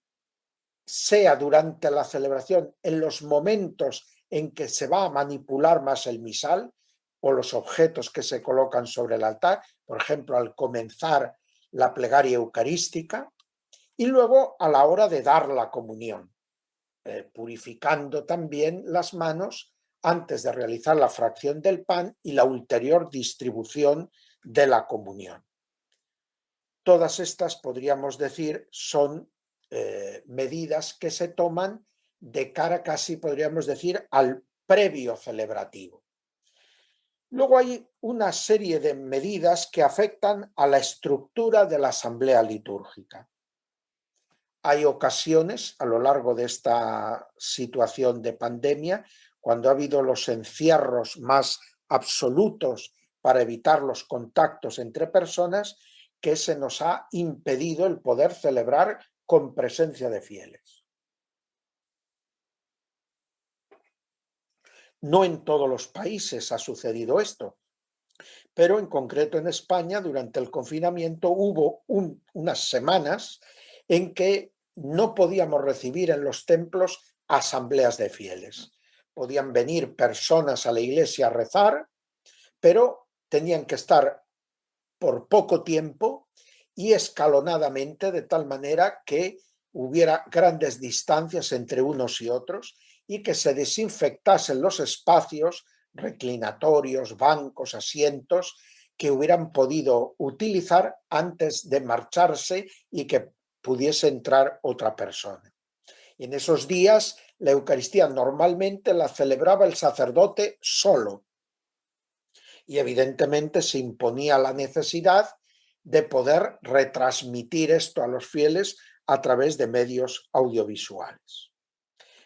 sea durante la celebración en los momentos en que se va a manipular más el misal o los objetos que se colocan sobre el altar, por ejemplo, al comenzar la plegaria eucarística, y luego a la hora de dar la comunión, purificando también las manos antes de realizar la fracción del pan y la ulterior distribución de la comunión. Todas estas, podríamos decir, son medidas que se toman de cara casi, podríamos decir, al previo celebrativo. Luego hay una serie de medidas que afectan a la estructura de la asamblea litúrgica. Hay ocasiones a lo largo de esta situación de pandemia, cuando ha habido los encierros más absolutos para evitar los contactos entre personas, que se nos ha impedido el poder celebrar con presencia de fieles. No en todos los países ha sucedido esto, pero en concreto en España durante el confinamiento hubo unas semanas en que no podíamos recibir en los templos asambleas de fieles. Podían venir personas a la iglesia a rezar, pero tenían que estar por poco tiempo y escalonadamente, de tal manera que hubiera grandes distancias entre unos y otros y que se desinfectasen los espacios reclinatorios, bancos, asientos que hubieran podido utilizar antes de marcharse y que pudiese entrar otra persona. Y en esos días la Eucaristía normalmente la celebraba el sacerdote solo y evidentemente se imponía la necesidad de poder retransmitir esto a los fieles a través de medios audiovisuales.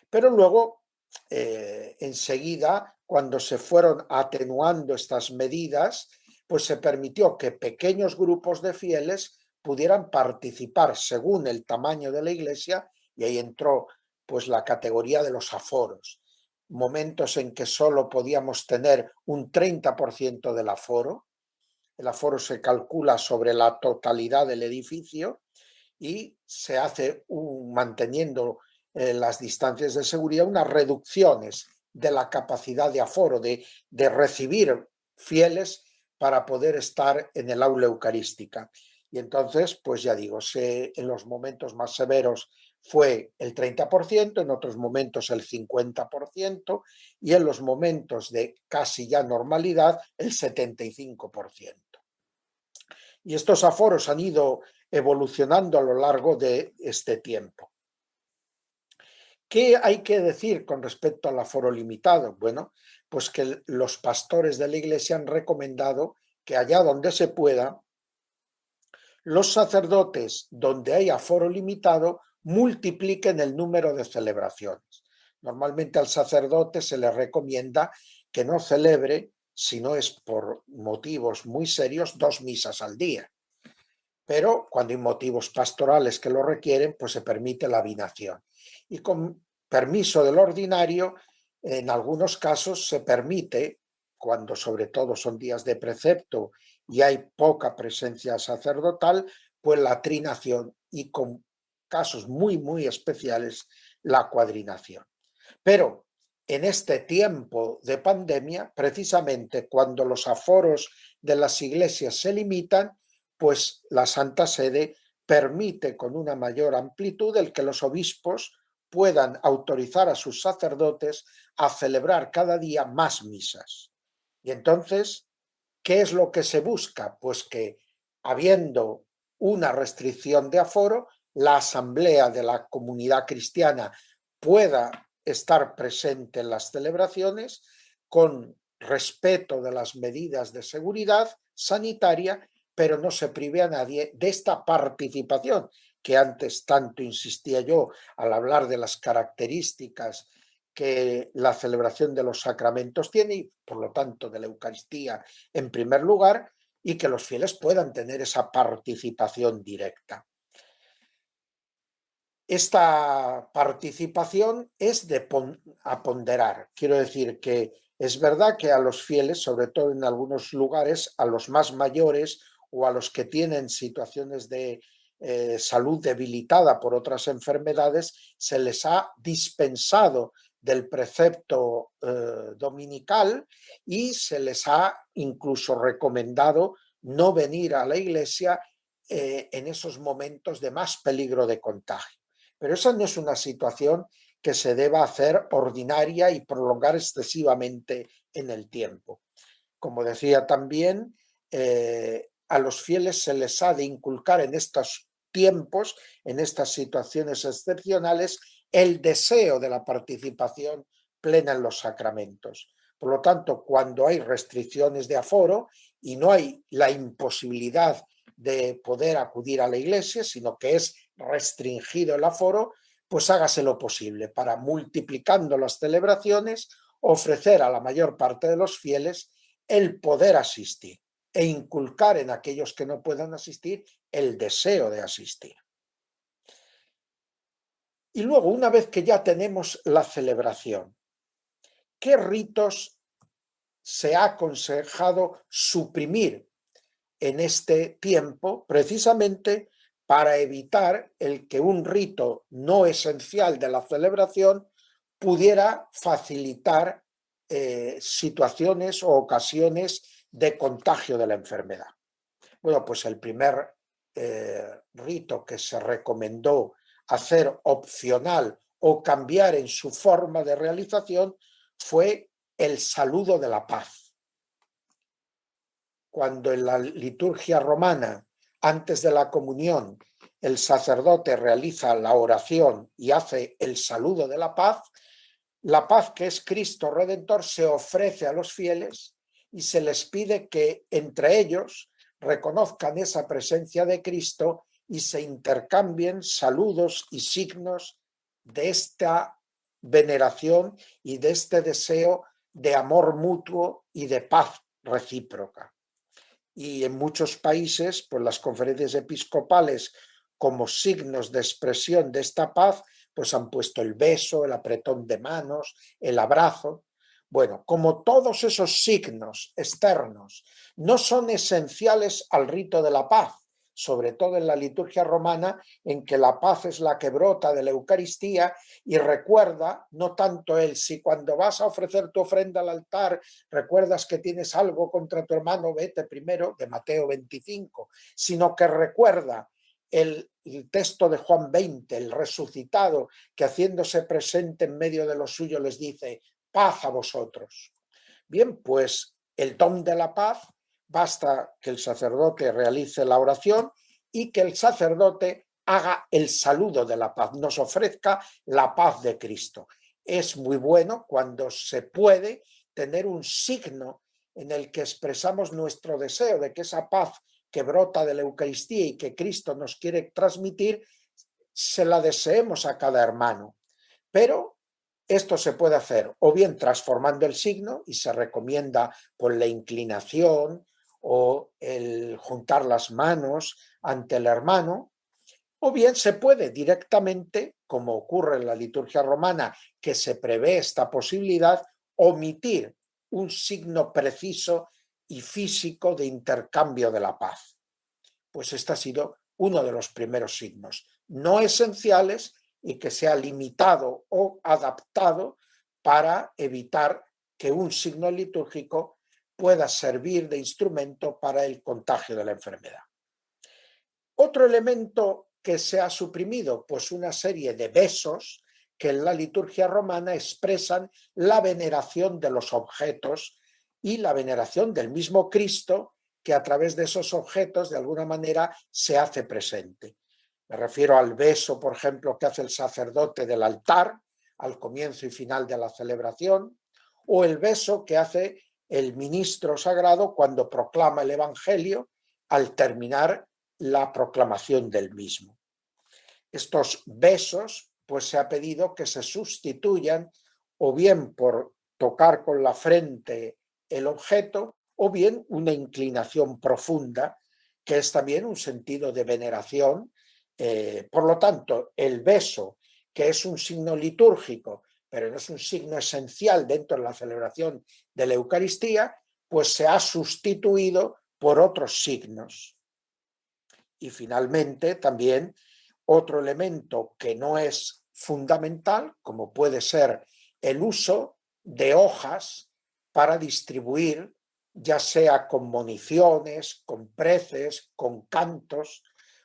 Pero luego, enseguida, cuando se fueron atenuando estas medidas, pues se permitió que pequeños grupos de fieles pudieran participar según el tamaño de la iglesia, y ahí entró pues la categoría de los aforos. Momentos en que solo podíamos tener un 30% del aforo. El aforo se calcula sobre la totalidad del edificio y se hace manteniendo las distancias de seguridad, unas reducciones de la capacidad de aforo, de recibir fieles para poder estar en el aula eucarística. Y entonces, pues ya digo, en los momentos más severos fue el 30%, en otros momentos el 50% y en los momentos de casi ya normalidad el 75%. Y estos aforos han ido evolucionando a lo largo de este tiempo. ¿Qué hay que decir con respecto al aforo limitado? Bueno, pues que los pastores de la Iglesia han recomendado que allá donde se pueda, los sacerdotes donde hay aforo limitado multipliquen el número de celebraciones. Normalmente al sacerdote se le recomienda que no celebre, si no es por motivos muy serios, 2 misas al día. Pero cuando hay motivos pastorales que lo requieren, pues se permite la binación. Y con permiso del ordinario, en algunos casos se permite, cuando sobre todo son días de precepto y hay poca presencia sacerdotal, pues la trinación y con casos muy, muy especiales, la cuadrinación. Pero en este tiempo de pandemia, precisamente cuando los aforos de las iglesias se limitan, pues la Santa Sede permite con una mayor amplitud el que los obispos puedan autorizar a sus sacerdotes a celebrar cada día más misas. Y entonces, ¿qué es lo que se busca? Pues que, habiendo una restricción de aforo, la asamblea de la comunidad cristiana pueda estar presente en las celebraciones con respeto de las medidas de seguridad sanitaria, pero no se prive a nadie de esta participación que antes tanto insistía yo al hablar de las características que la celebración de los sacramentos tiene y por lo tanto de la Eucaristía en primer lugar, y que los fieles puedan tener esa participación directa. Esta participación es a ponderar. Quiero decir que es verdad que a los fieles, sobre todo en algunos lugares, a los más mayores o a los que tienen situaciones de salud debilitada por otras enfermedades, se les ha dispensado del precepto dominical y se les ha incluso recomendado no venir a la iglesia en esos momentos de más peligro de contagio. Pero esa no es una situación que se deba hacer ordinaria y prolongar excesivamente en el tiempo. Como decía también, a los fieles se les ha de inculcar en estos tiempos, en estas situaciones excepcionales, el deseo de la participación plena en los sacramentos. Por lo tanto, cuando hay restricciones de aforo y no hay la imposibilidad de poder acudir a la iglesia, sino que es restringido el aforo, pues hágase lo posible para, multiplicando las celebraciones, ofrecer a la mayor parte de los fieles el poder asistir e inculcar en aquellos que no puedan asistir el deseo de asistir. Y luego, una vez que ya tenemos la celebración, ¿qué ritos se ha aconsejado suprimir en este tiempo, precisamente para evitar el que un rito no esencial de la celebración pudiera facilitar situaciones o ocasiones de contagio de la enfermedad? Bueno, pues el primer rito que se recomendó hacer opcional o cambiar en su forma de realización fue el saludo de la paz. Cuando en la liturgia romana, antes de la comunión, el sacerdote realiza la oración y hace el saludo de la paz que es Cristo Redentor se ofrece a los fieles y se les pide que entre ellos reconozcan esa presencia de Cristo y se intercambien saludos y signos de esta veneración y de este deseo de amor mutuo y de paz recíproca. Y en muchos países, pues las conferencias episcopales, como signos de expresión de esta paz, pues han puesto el beso, el apretón de manos, el abrazo. Bueno, como todos esos signos externos no son esenciales al rito de la paz, sobre todo en la liturgia romana, en que la paz es la que brota de la Eucaristía y recuerda, no tanto el si cuando vas a ofrecer tu ofrenda al altar recuerdas que tienes algo contra tu hermano, vete primero, de Mateo 25, sino que recuerda el texto de Juan 20, el resucitado, que haciéndose presente en medio de los suyos les dice, paz a vosotros. Bien, pues el don de la paz, basta que el sacerdote realice la oración y que el sacerdote haga el saludo de la paz, nos ofrezca la paz de Cristo. Es muy bueno cuando se puede tener un signo en el que expresamos nuestro deseo de que esa paz que brota de la Eucaristía y que Cristo nos quiere transmitir, se la deseemos a cada hermano. Pero esto se puede hacer o bien transformando el signo, y se recomienda por la inclinación o el juntar las manos ante el hermano, o bien se puede directamente, como ocurre en la liturgia romana, que se prevé esta posibilidad, omitir un signo preciso y físico de intercambio de la paz. Pues este ha sido uno de los primeros signos, no esenciales y que se ha limitado o adaptado para evitar que un signo litúrgico pueda servir de instrumento para el contagio de la enfermedad. Otro elemento que se ha suprimido, pues una serie de besos que en la liturgia romana expresan la veneración de los objetos y la veneración del mismo Cristo, que a través de esos objetos de alguna manera se hace presente. Me refiero al beso, por ejemplo, que hace el sacerdote del altar al comienzo y final de la celebración, o el beso que hace el ministro sagrado cuando proclama el Evangelio al terminar la proclamación del mismo. Estos besos, pues se ha pedido que se sustituyan o bien por tocar con la frente el objeto o bien una inclinación profunda, que es también un sentido de veneración. Por lo tanto, el beso, que es un signo litúrgico, pero no es un signo esencial dentro de la celebración de la Eucaristía, pues se ha sustituido por otros signos. Y finalmente, también otro elemento que no es fundamental, como puede ser el uso de hojas para distribuir, ya sea con moniciones, con preces, con cantos,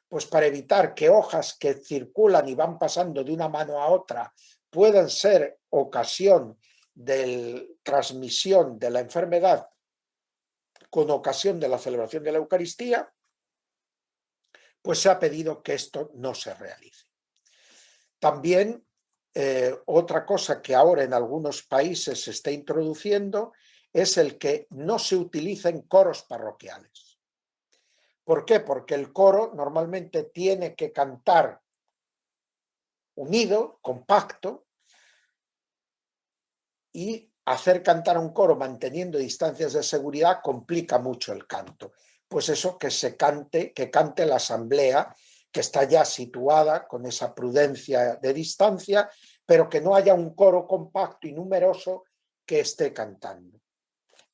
pues para evitar que hojas que circulan y van pasando de una mano a otra puedan ser ocasión de transmisión de la enfermedad con ocasión de la celebración de la Eucaristía, pues se ha pedido que esto no se realice. También otra cosa que ahora en algunos países se está introduciendo es el que no se utilicen coros parroquiales. ¿Por qué? Porque el coro normalmente tiene que cantar unido, compacto, y hacer cantar a un coro manteniendo distancias de seguridad complica mucho el canto. Pues eso, que cante la asamblea, que está ya situada con esa prudencia de distancia, pero que no haya un coro compacto y numeroso que esté cantando.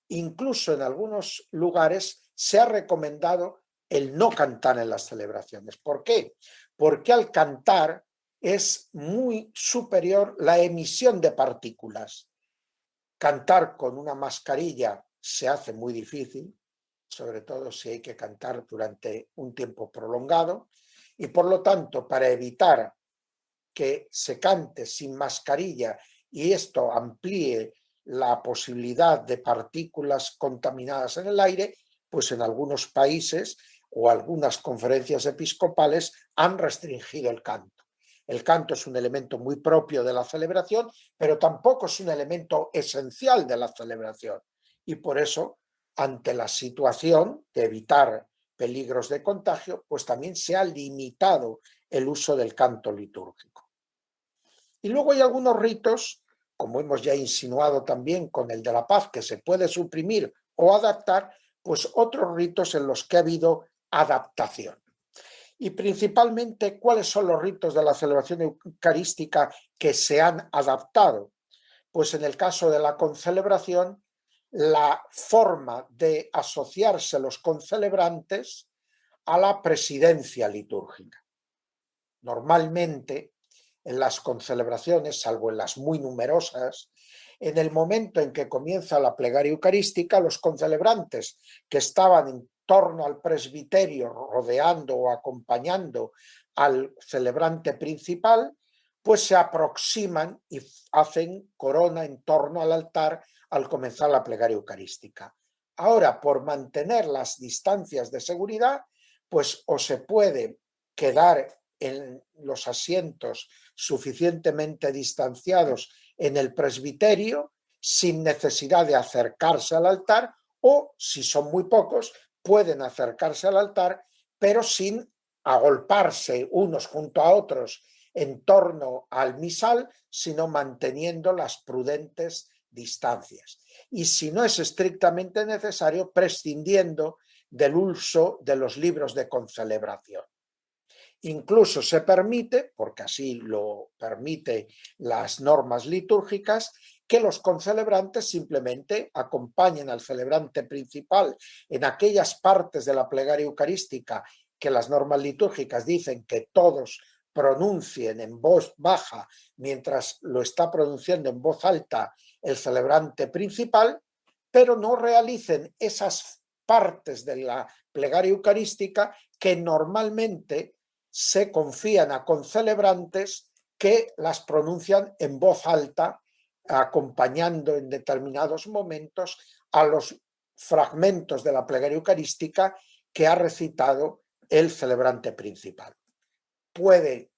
Incluso en algunos lugares se ha recomendado el no cantar en las celebraciones. ¿Por qué? Porque al cantar es muy superior la emisión de partículas. Cantar con una mascarilla se hace muy difícil, sobre todo si hay que cantar durante un tiempo prolongado, y por lo tanto, para evitar que se cante sin mascarilla y esto amplíe la posibilidad de partículas contaminadas en el aire, pues en algunos países o algunas conferencias episcopales han restringido el canto. El canto es un elemento muy propio de la celebración, pero tampoco es un elemento esencial de la celebración. Y por eso, ante la situación de evitar peligros de contagio, pues también se ha limitado el uso del canto litúrgico. Y luego hay algunos ritos, como hemos ya insinuado también con el de la paz, que se puede suprimir o adaptar, pues otros ritos en los que ha habido adaptación. Y principalmente, ¿cuáles son los ritos de la celebración eucarística que se han adaptado? Pues en el caso de la concelebración, la forma de asociarse los concelebrantes a la presidencia litúrgica. Normalmente, en las concelebraciones, salvo en las muy numerosas, en el momento en que comienza la plegaria eucarística, los concelebrantes que estaban en torno al presbiterio, rodeando o acompañando al celebrante principal, pues se aproximan y hacen corona en torno al altar al comenzar la plegaria eucarística. Ahora, por mantener las distancias de seguridad, pues o se puede quedar en los asientos suficientemente distanciados en el presbiterio sin necesidad de acercarse al altar, o si son muy pocos pueden acercarse al altar pero sin agolparse unos junto a otros en torno al misal, sino manteniendo las prudentes distancias. Y si no es estrictamente necesario, prescindiendo del uso de los libros de concelebración. Incluso se permite, porque así lo permite las normas litúrgicas, que los concelebrantes simplemente acompañen al celebrante principal en aquellas partes de la plegaria eucarística que las normas litúrgicas dicen que todos pronuncien en voz baja mientras lo está pronunciando en voz alta el celebrante principal, pero no realicen esas partes de la plegaria eucarística que normalmente se confían a concelebrantes que las pronuncian en voz alta, acompañando en determinados momentos a los fragmentos de la plegaria eucarística que ha recitado el celebrante principal. Puede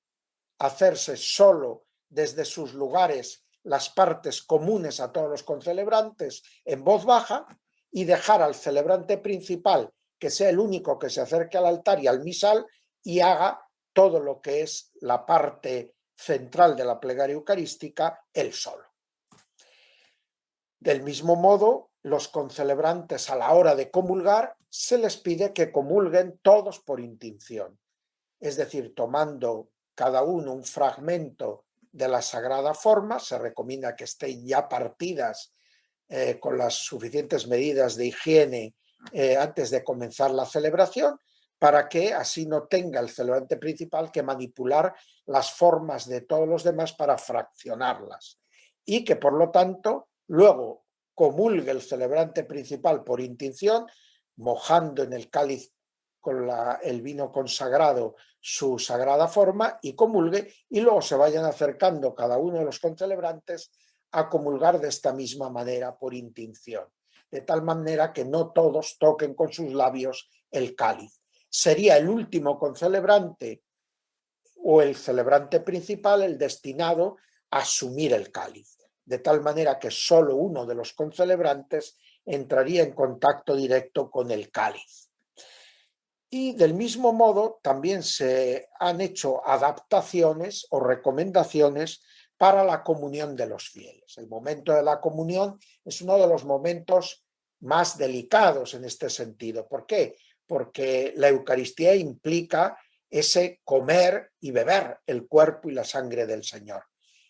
hacerse solo desde sus lugares las partes comunes a todos los concelebrantes en voz baja y dejar al celebrante principal que sea el único que se acerque al altar y al misal y haga todo lo que es la parte central de la plegaria eucarística él solo. Del mismo modo, los concelebrantes a la hora de comulgar se les pide que comulguen todos por intinción, es decir, tomando cada uno un fragmento de la sagrada forma. Se recomienda que estén ya partidas con las suficientes medidas de higiene antes de comenzar la celebración, para que así no tenga el celebrante principal que manipular las formas de todos los demás para fraccionarlas, y que por lo tanto luego comulgue el celebrante principal por intinción, mojando en el cáliz con el vino consagrado su sagrada forma y comulgue, y luego se vayan acercando cada uno de los concelebrantes a comulgar de esta misma manera por intinción, de tal manera que no todos toquen con sus labios el cáliz. Sería el último concelebrante o el celebrante principal el destinado a asumir el cáliz, de tal manera que solo uno de los concelebrantes entraría en contacto directo con el cáliz. Y del mismo modo también se han hecho adaptaciones o recomendaciones para la comunión de los fieles. El momento de la comunión es uno de los momentos más delicados en este sentido. ¿Por qué? Porque la Eucaristía implica ese comer y beber el cuerpo y la sangre del Señor.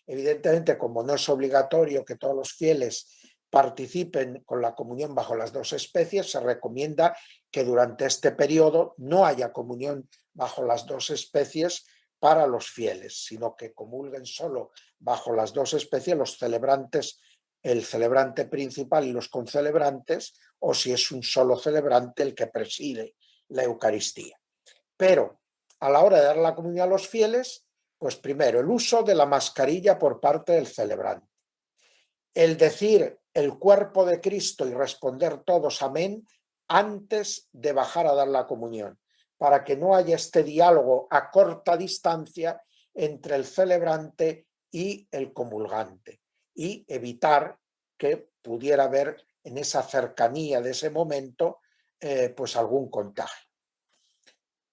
Evidentemente, como no es obligatorio que todos los fieles participen con la comunión bajo las dos especies, se recomienda que durante este periodo no haya comunión bajo las dos especies para los fieles, sino que comulguen solo bajo las dos especies los celebrantes, el celebrante principal y los concelebrantes, o si es un solo celebrante el que preside la Eucaristía. Pero a la hora de dar la comunión a los fieles, pues primero el uso de la mascarilla por parte del celebrante. El decir el cuerpo de Cristo y responder todos amén antes de bajar a dar la comunión, para que no haya este diálogo a corta distancia entre el celebrante y el comulgante y evitar que pudiera haber en esa cercanía de ese momento pues algún contagio,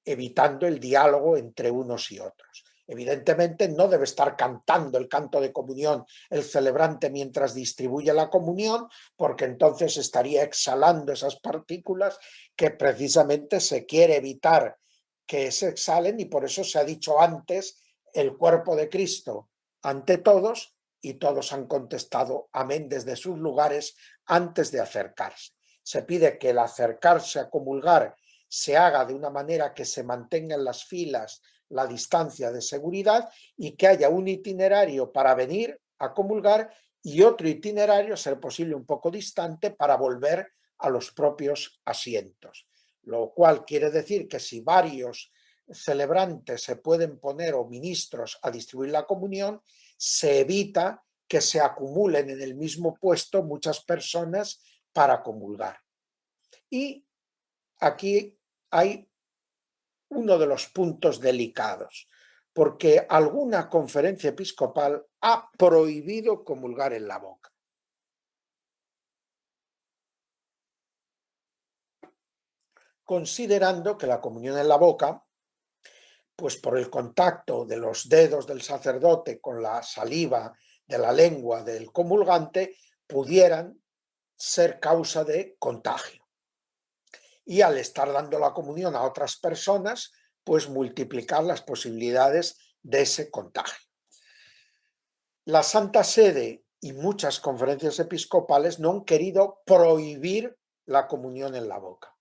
evitando el diálogo entre unos y otros. Evidentemente no debe estar cantando el canto de comunión el celebrante mientras distribuye la comunión, porque entonces estaría exhalando esas partículas que precisamente se quiere evitar que se exhalen, y por eso se ha dicho antes el cuerpo de Cristo ante todos, y todos han contestado amén desde sus lugares antes de acercarse. Se pide que el acercarse a comulgar se haga de una manera que se mantenga en las filas la distancia de seguridad y que haya un itinerario para venir a comulgar y otro itinerario, a ser posible un poco distante, para volver a los propios asientos. Lo cual quiere decir que si varios celebrantes se pueden poner o ministros a distribuir la comunión, se evita que se acumulen en el mismo puesto muchas personas para comulgar. Y aquí hay uno de los puntos delicados, porque alguna conferencia episcopal ha prohibido comulgar en la boca. Considerando que la comunión en la boca, pues por el contacto de los dedos del sacerdote con la saliva de la lengua del comulgante, pudieran ser causa de contagio. Y al estar dando la comunión a otras personas, pues multiplicar las posibilidades de ese contagio. La Santa Sede y muchas conferencias episcopales no han querido prohibir la comunión en la boca,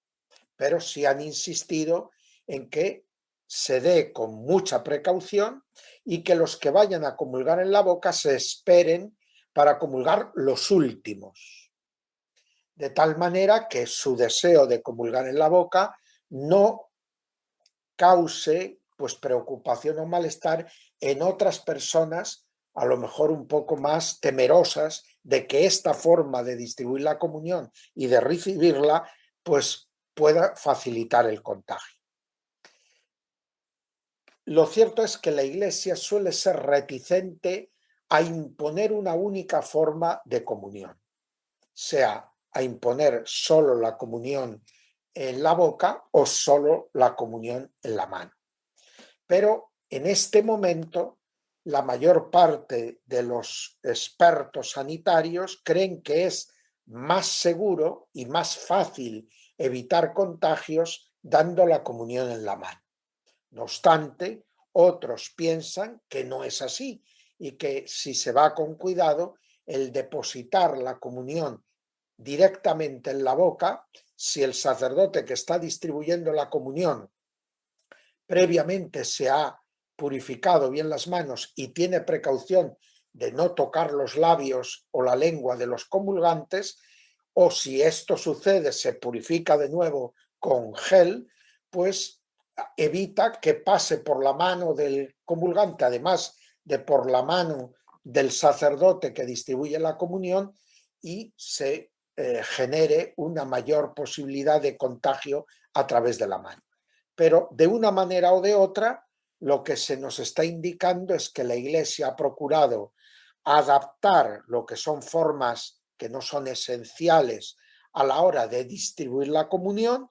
pero sí han insistido en que se dé con mucha precaución y que los que vayan a comulgar en la boca se esperen para comulgar los últimos, de tal manera que su deseo de comulgar en la boca no cause pues preocupación o malestar en otras personas, a lo mejor un poco más temerosas de que esta forma de distribuir la comunión y de recibirla pues pueda facilitar el contagio. Lo cierto es que la Iglesia suele ser reticente a imponer una única forma de comunión, sea a imponer solo la comunión en la boca o solo la comunión en la mano. Pero en este momento, la mayor parte de los expertos sanitarios creen que es más seguro y más fácil evitar contagios dando la comunión en la mano. No obstante, otros piensan que no es así y que si se va con cuidado, el depositar la comunión directamente en la boca, si el sacerdote que está distribuyendo la comunión previamente se ha purificado bien las manos y tiene precaución de no tocar los labios o la lengua de los comulgantes, o si esto sucede, se purifica de nuevo con gel, pues evita que pase por la mano del comulgante, además de por la mano del sacerdote que distribuye la comunión, y se genere una mayor posibilidad de contagio a través de la mano. Pero de una manera o de otra, lo que se nos está indicando es que la Iglesia ha procurado adaptar lo que son formas que no son esenciales a la hora de distribuir la comunión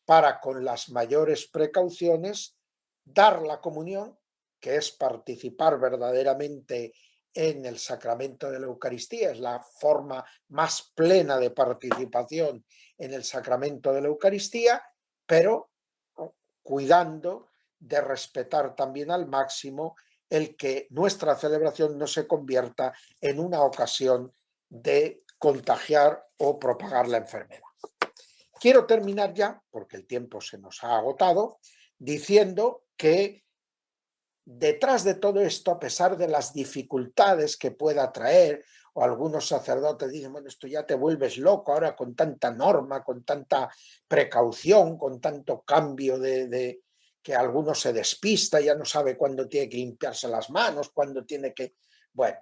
para, con las mayores precauciones, dar la comunión, que es participar verdaderamente en el sacramento de la Eucaristía, es la forma más plena de participación en el sacramento de la Eucaristía, pero cuidando de respetar también al máximo el que nuestra celebración no se convierta en una ocasión de contagiar o propagar la enfermedad. Quiero terminar ya, porque el tiempo se nos ha agotado, diciendo que detrás de todo esto, a pesar de las dificultades que pueda traer, o algunos sacerdotes dicen, bueno, esto ya te vuelves loco ahora con tanta norma, con tanta precaución, con tanto cambio de que alguno se despista, ya no sabe cuándo tiene que limpiarse las manos, cuándo tiene que... Bueno,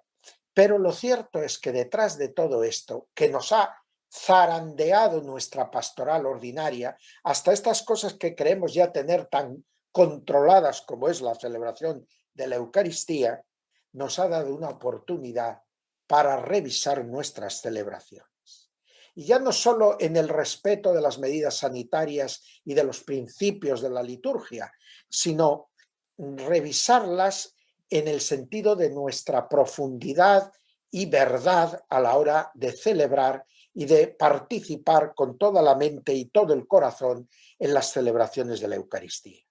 pero lo cierto es que detrás de todo esto, que nos ha zarandeado nuestra pastoral ordinaria, hasta estas cosas que creemos ya tener tan controladas como es la celebración de la Eucaristía, nos ha dado una oportunidad para revisar nuestras celebraciones. Y ya no solo en el respeto de las medidas sanitarias y de los principios de la liturgia, sino revisarlas en el sentido de nuestra profundidad y verdad a la hora de celebrar y de participar con toda la mente y todo el corazón en las celebraciones de la Eucaristía.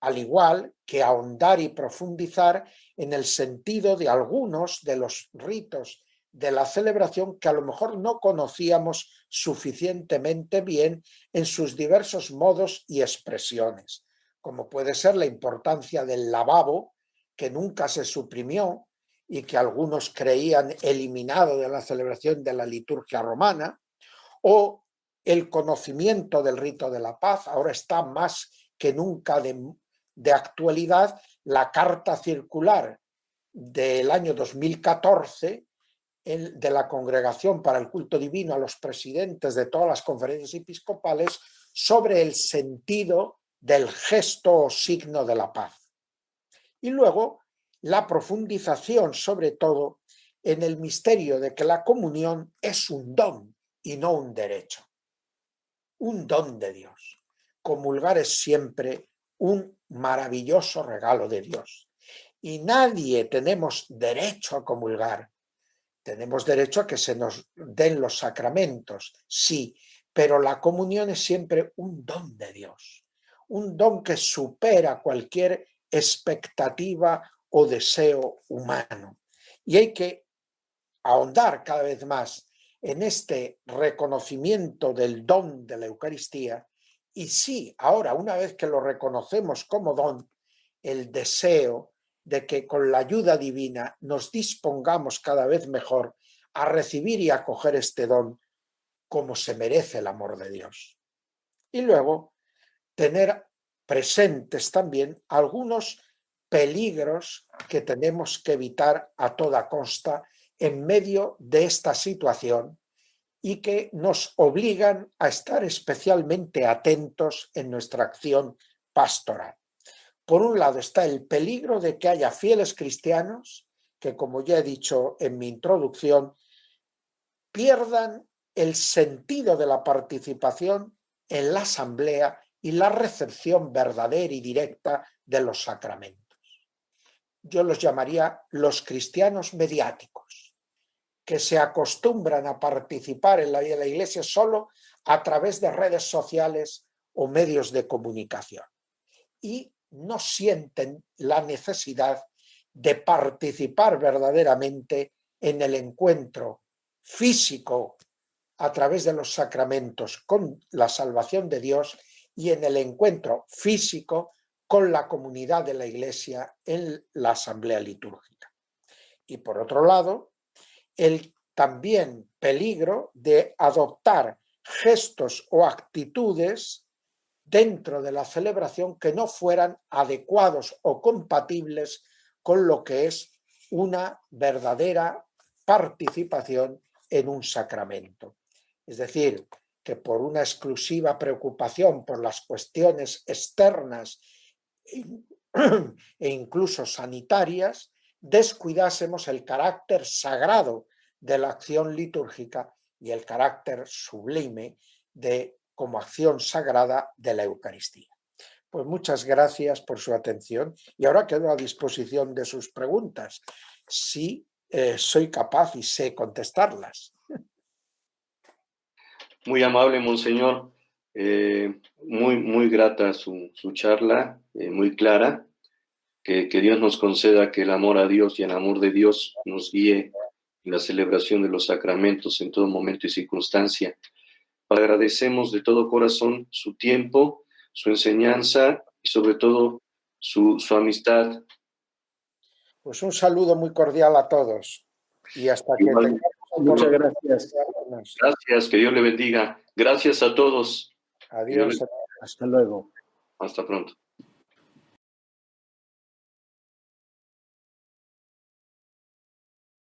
Al igual que ahondar y profundizar en el sentido de algunos de los ritos de la celebración que a lo mejor no conocíamos suficientemente bien en sus diversos modos y expresiones, como puede ser la importancia del lavabo, que nunca se suprimió y que algunos creían eliminado de la celebración de la liturgia romana, o el conocimiento del rito de la paz. Ahora está más que nunca de actualidad la carta circular del año 2014 de la Congregación para el Culto Divino a los presidentes de todas las conferencias episcopales sobre el sentido del gesto o signo de la paz. Y luego la profundización sobre todo en el misterio de que la comunión es un don y no un derecho. Un don de Dios. Comulgar es siempre un maravilloso regalo de Dios. Y nadie tenemos derecho a comulgar. Tenemos derecho a que se nos den los sacramentos, sí, pero la comunión es siempre un don de Dios. Un don que supera cualquier expectativa o deseo humano. Y hay que ahondar cada vez más en este reconocimiento del don de la Eucaristía. Y sí, ahora, una vez que lo reconocemos como don, el deseo de que con la ayuda divina nos dispongamos cada vez mejor a recibir y acoger este don como se merece el amor de Dios. Y luego tener presentes también algunos peligros que tenemos que evitar a toda costa en medio de esta situación y que nos obligan a estar especialmente atentos en nuestra acción pastoral. Por un lado está el peligro de que haya fieles cristianos que, como ya he dicho en mi introducción, pierdan el sentido de la participación en la asamblea y la recepción verdadera y directa de los sacramentos. Yo los llamaría los cristianos mediáticos, que se acostumbran a participar en la vida de la Iglesia solo a través de redes sociales o medios de comunicación y no sienten la necesidad de participar verdaderamente en el encuentro físico a través de los sacramentos con la salvación de Dios y en el encuentro físico con la comunidad de la Iglesia en la asamblea litúrgica. Y por otro lado, el también peligro de adoptar gestos o actitudes dentro de la celebración que no fueran adecuados o compatibles con lo que es una verdadera participación en un sacramento. Es decir, que por una exclusiva preocupación por las cuestiones externas e incluso sanitarias, descuidásemos el carácter sagrado de la acción litúrgica y el carácter sublime como acción sagrada de la Eucaristía. Pues muchas gracias por su atención y ahora quedo a disposición de sus preguntas, si soy capaz y sé contestarlas. Muy amable, monseñor. Muy grata su charla, muy clara. Que Dios nos conceda que el amor a Dios y el amor de Dios nos guíe y la celebración de los sacramentos en todo momento y circunstancia. Agradecemos de todo corazón su tiempo, su enseñanza y sobre todo su amistad. Pues un saludo muy cordial a todos y hasta que tengamos muchas gracias. Gracias, que Dios le bendiga. Gracias a todos. Adiós. Hasta luego. Hasta pronto.